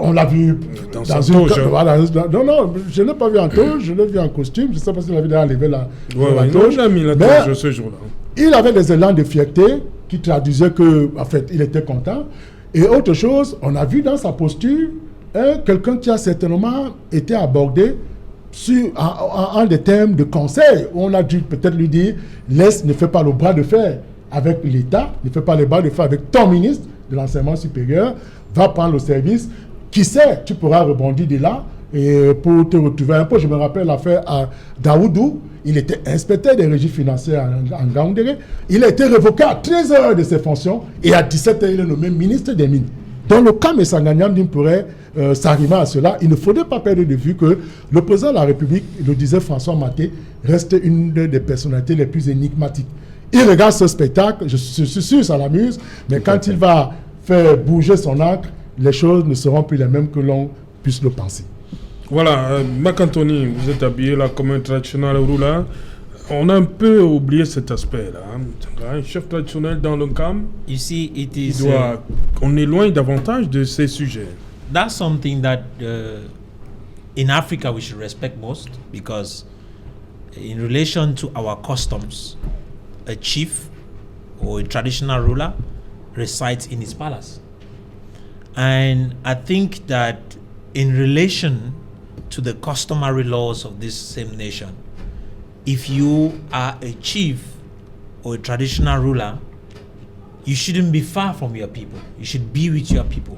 on l'a vu dans une toge. Voilà, non, je ne l'ai pas vu en toge, je l'ai vu en costume. Je ne sais pas s'il avait déjà enlevé la toge. Il a mis la toge ce jour-là. Il avait des élans de fierté qui traduisaient que, en fait, il était content. Et autre chose, on a vu dans sa posture quelqu'un qui a certainement été abordé en des termes de conseil. On a dû peut-être lui dire, ne fais pas le bras de fer avec l'État, ne fais pas le bras de fer avec ton ministre de l'enseignement supérieur, va prendre le service. Qui sait, tu pourras rebondir de là et pour te retrouver un peu. Je me rappelle l'affaire à Daoudou. Il était inspecteur des régies financières en Gaoundéré. Il a été révoqué à 13 heures de ses fonctions et à 17 heures, il est nommé ministre des Mines. Dans le cas de Sanganyandi pourrait s'arriver à cela. Il ne faudrait pas perdre de vue que le président de la République, le disait François Maté, reste une des personnalités les plus énigmatiques. Il regarde ce spectacle, je suis sûr, ça l'amuse, mais quand il va faire bouger son encre, les choses ne seront plus les mêmes que l'on puisse le penser. Voilà, Marc Anthony, vous êtes habillé là comme un traditionnel rouleur. On a un peu oublié cet aspect-là. Un chef traditionnel dans le camp, You see, it is. on éloigne davantage de ces sujets. That's something that in Africa we should respect most, because in relation to our customs, a chief or a traditional ruler resides in his palace. And I think that in relation to the customary laws of this same nation, if you are a chief or a traditional ruler, you shouldn't be far from your people. You should be with your people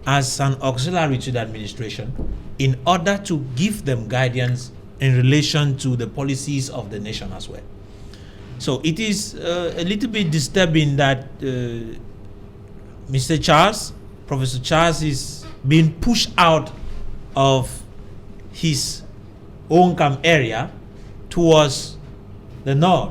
as an auxiliary to the administration in order to give them guidance in relation to the policies of the nation as well. So it is a little bit disturbing that Mr. Charles, Professor Charles, is being pushed out of his own camp area towards the north.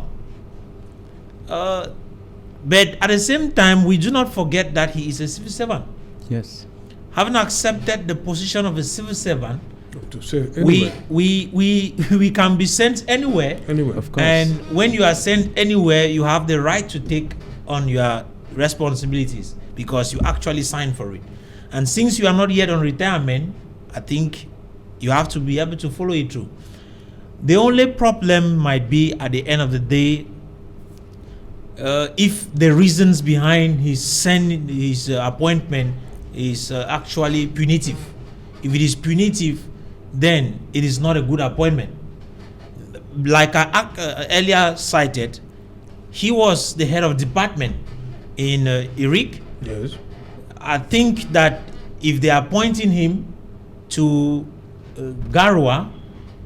But at the same time, we do not forget that he is a civil servant. Yes. Having accepted the position of a civil servant, To say anyway. we can be sent anywhere. Anyway. Of course. And when you are sent anywhere, you have the right to take on your responsibilities because you actually signed for it. And since you are not yet on retirement, I think you have to be able to follow it through. The only problem might be at the end of the day, if the reasons behind his appointment is actually punitive. If it is punitive, then it is not a good appointment. Like I earlier cited, he was the head of department in Eric. Yes. I think that if they are appointing him to Garua,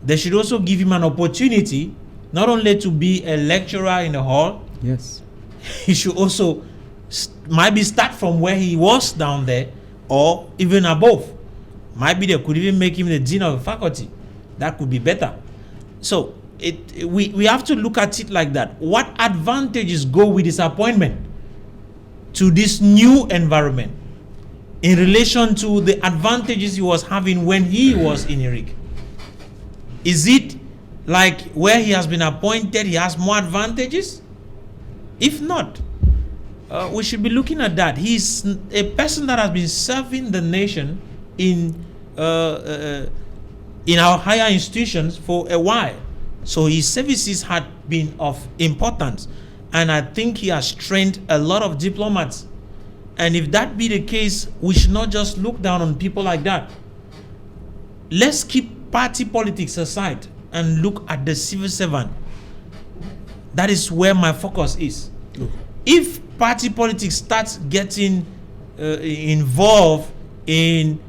they should also give him an opportunity not only to be a lecturer in the hall. Yes. He should also maybe start from where he was down there or even above. Maybe they could even make him the dean of the faculty. That could be better. So we have to look at it like that. What advantages go with his appointment to this new environment in relation to the advantages he was having when he was in Eric? Is it like where he has been appointed, he has more advantages? If not, we should be looking at that. He's a person that has been serving the nation in in our higher institutions for a while. So his services had been of importance. And I think he has trained a lot of diplomats. And if that be the case, we should not just look down on people like that. Let's keep party politics aside and look at the civil servant. That is where my focus is. If party politics starts getting involved in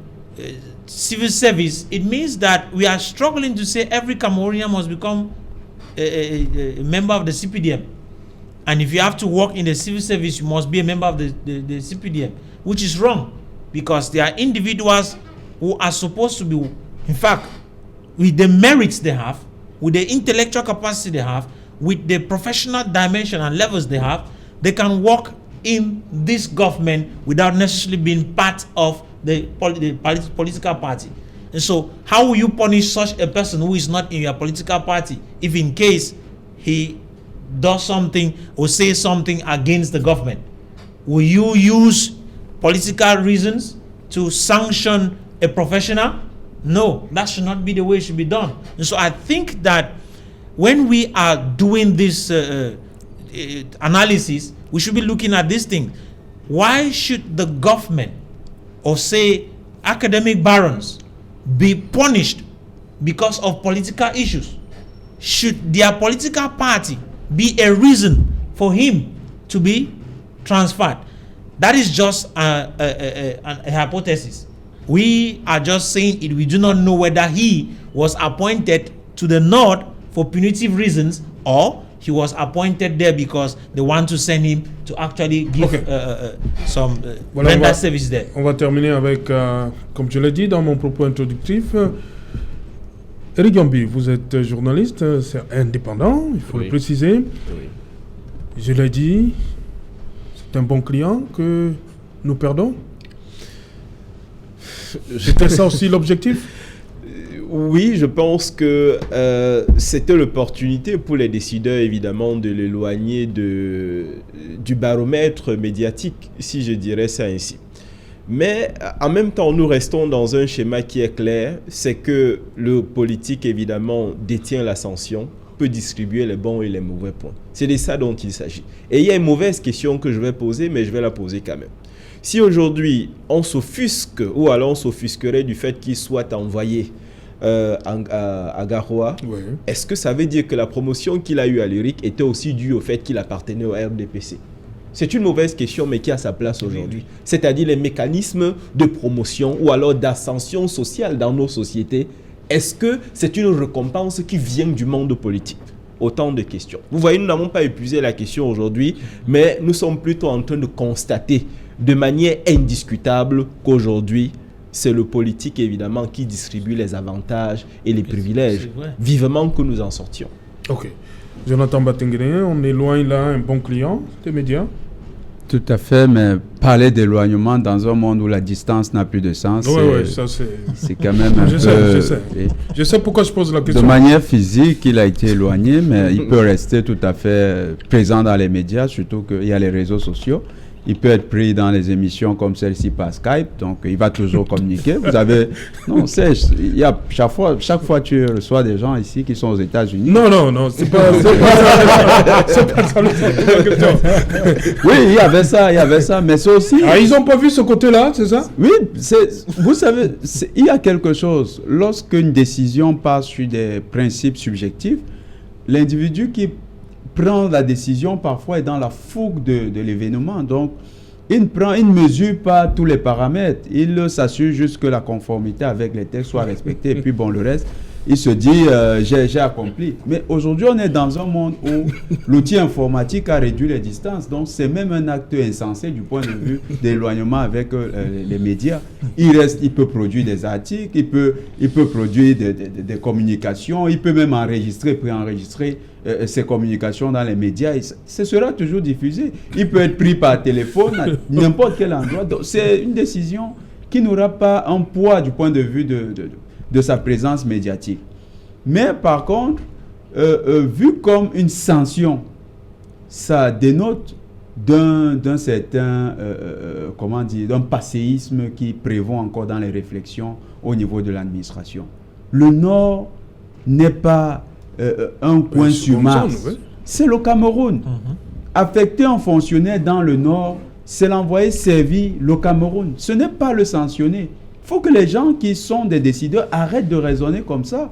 civil service, it means that we are struggling to say every Cameroonian must become a member of the CPDM. And if you have to work in the civil service, you must be a member of the CPDM, which is wrong, because there are individuals who are supposed to be, in fact, with the merits they have, with the intellectual capacity they have, with the professional dimension and levels they have, they can work in this government without necessarily being part of the political party. And so how will you punish such a person who is not in your political party if in case he does something or says something against the government? Will you use political reasons to sanction a professional? No, that should not be the way it should be done. And so I think that when we are doing this analysis, we should be looking at this thing. Why should the government, or say academic barons, be punished because of political issues? Should their political party be a reason for him to be transferred? That is just a hypothesis. We are just saying it. We do not know whether he was appointed to the North for punitive reasons, or he was appointed there because they want to send him to actually give some render service there. On va terminer avec, comme je l'ai dit dans mon propos introductif, Eric Gambi, vous êtes journaliste, c'est indépendant, il faut le préciser. Oui. Je l'ai dit, c'est un bon client que nous perdons. C'était ça aussi l'objectif? Oui, je pense que c'était l'opportunité pour les décideurs, évidemment, de l'éloigner du baromètre médiatique, si je dirais ça ainsi. Mais en même temps, nous restons dans un schéma qui est clair, c'est que le politique, évidemment, détient l'ascension, peut distribuer les bons et les mauvais points. C'est de ça dont il s'agit. Et il y a une mauvaise question que je vais poser, mais je vais la poser quand même. Si aujourd'hui, on s'offusque, ou alors on s'offusquerait du fait qu'il soit envoyé à Garoua, oui, est-ce que ça veut dire que la promotion qu'il a eue à l'URIC était aussi due au fait qu'il appartenait au RDPC? C'est une mauvaise question, mais qui a sa place aujourd'hui. C'est-à-dire les mécanismes de promotion ou alors d'ascension sociale dans nos sociétés. Est-ce que c'est une récompense qui vient du monde politique? Autant de questions. Vous voyez, nous n'avons pas épuisé la question aujourd'hui, mais nous sommes plutôt en train de constater de manière indiscutable qu'aujourd'hui, c'est le politique, évidemment, qui distribue les avantages et les privilèges. Vivement que nous en sortions. Ok. Jonathan Batenguérien, on éloigne là un bon client des médias? Tout à fait, mais parler d'éloignement dans un monde où la distance n'a plus de sens, c'est quand même un peu... Je sais pourquoi je pose la question. De manière physique, il a été éloigné, mais il peut rester tout à fait présent dans les médias, surtout qu'il y a les réseaux sociaux. Il peut être pris dans les émissions comme celle-ci par Skype, donc il va toujours communiquer. Vous avez... Non, il y a chaque fois tu reçois des gens ici qui sont aux États-Unis. Non, c'est pas ça la question. Oui, il y avait ça, mais c'est aussi... Ah, ils n'ont pas vu ce côté-là, c'est ça? Oui, vous savez, il y a quelque chose. Lorsqu'une décision passe sur des principes subjectifs, l'individu qui prend la décision parfois est dans la fougue de l'événement. Donc, il ne mesure pas tous les paramètres. Il s'assure juste que la conformité avec les textes soit respectée. Et puis, bon, le reste, il se dit, j'ai accompli. Mais aujourd'hui, on est dans un monde où l'outil informatique a réduit les distances. Donc, c'est même un acte insensé du point de vue d'éloignement avec les médias. Il peut produire des articles, il peut produire des communications, il peut même préenregistrer ces communications dans les médias. Ce sera toujours diffusé. Il peut être pris par téléphone à n'importe quel endroit. Donc, c'est une décision qui n'aura pas un poids du point de vue de sa présence médiatique. Mais par contre, vu comme une sanction, ça dénote d'un certain, comment dire, d'un passéisme qui prévaut encore dans les réflexions au niveau de l'administration. Le Nord n'est pas un coin sur Mars. Oui. C'est le Cameroun. Affecter un fonctionnaire dans le Nord, c'est l'envoyer servir le Cameroun. Ce n'est pas le sanctionner. Il faut que les gens qui sont des décideurs arrêtent de raisonner comme ça.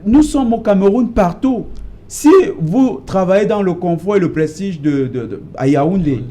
Nous sommes au Cameroun partout. Si vous travaillez dans le confort et le prestige à Yaoundé,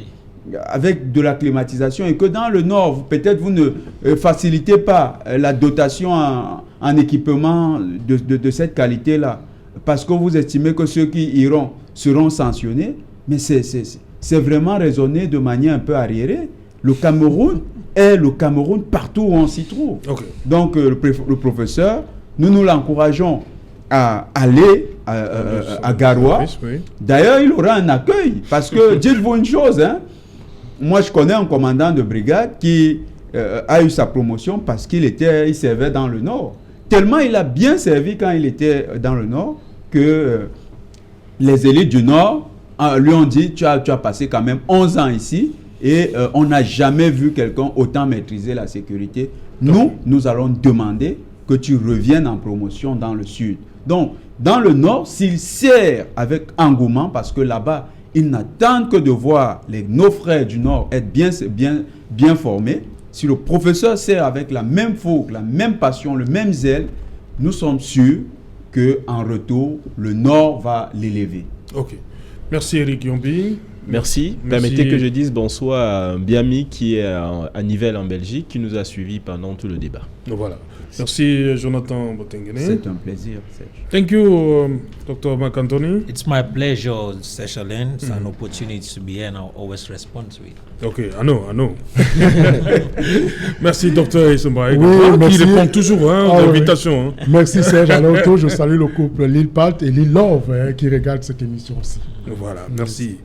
avec de la climatisation, et que dans le Nord, peut-être vous ne facilitez pas la dotation en équipement de cette qualité-là, parce que vous estimez que ceux qui iront seront sanctionnés, mais c'est vraiment raisonné de manière un peu arriérée. Le Cameroun est le Cameroun partout où on s'y trouve. Okay. Donc le professeur, nous l'encourageons à aller à Garoua. Oui. D'ailleurs, il aura un accueil, parce que dites-vous une chose, hein, moi je connais un commandant de brigade qui a eu sa promotion parce qu'il servait dans le Nord. Tellement il a bien servi quand il était dans le Nord que les élites du Nord lui ont dit tu as passé quand même 11 ans ici et on n'a jamais vu quelqu'un autant maîtriser la sécurité. Nous allons demander que tu reviennes en promotion dans le Sud. Donc, dans le Nord, s'il sert avec engouement, parce que là-bas, ils n'attendent que de voir nos frères du Nord être bien formés, si le professeur sert avec la même fougue, la même passion, le même zèle, nous sommes sûrs qu'en retour, le Nord va l'élever. Ok. Merci Eric Yombi. Merci. Permettez que je dise bonsoir à Biami qui est à Nivelles en Belgique, qui nous a suivis pendant tout le débat. Voilà. Merci Jonathan Botengene. C'est un plaisir, Serge. Thank you, Dr. McAnthony. It's my pleasure, Serge Alain. It's an opportunity to be here and I'll always respond to it. Ok, I know. Merci, Dr. Isombaï. Oui, qui répond toujours aux invitations. Oui. Merci, Serge. Alors, je salue le couple Lil Pat et Lil Love qui regardent cette émission aussi. Voilà, merci.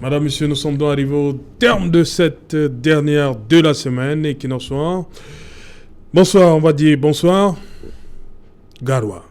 Madame, Monsieur, nous sommes donc arrivés au terme de cette dernière de la semaine et qui nous soit. Bonsoir, on va dire bonsoir. Garoua.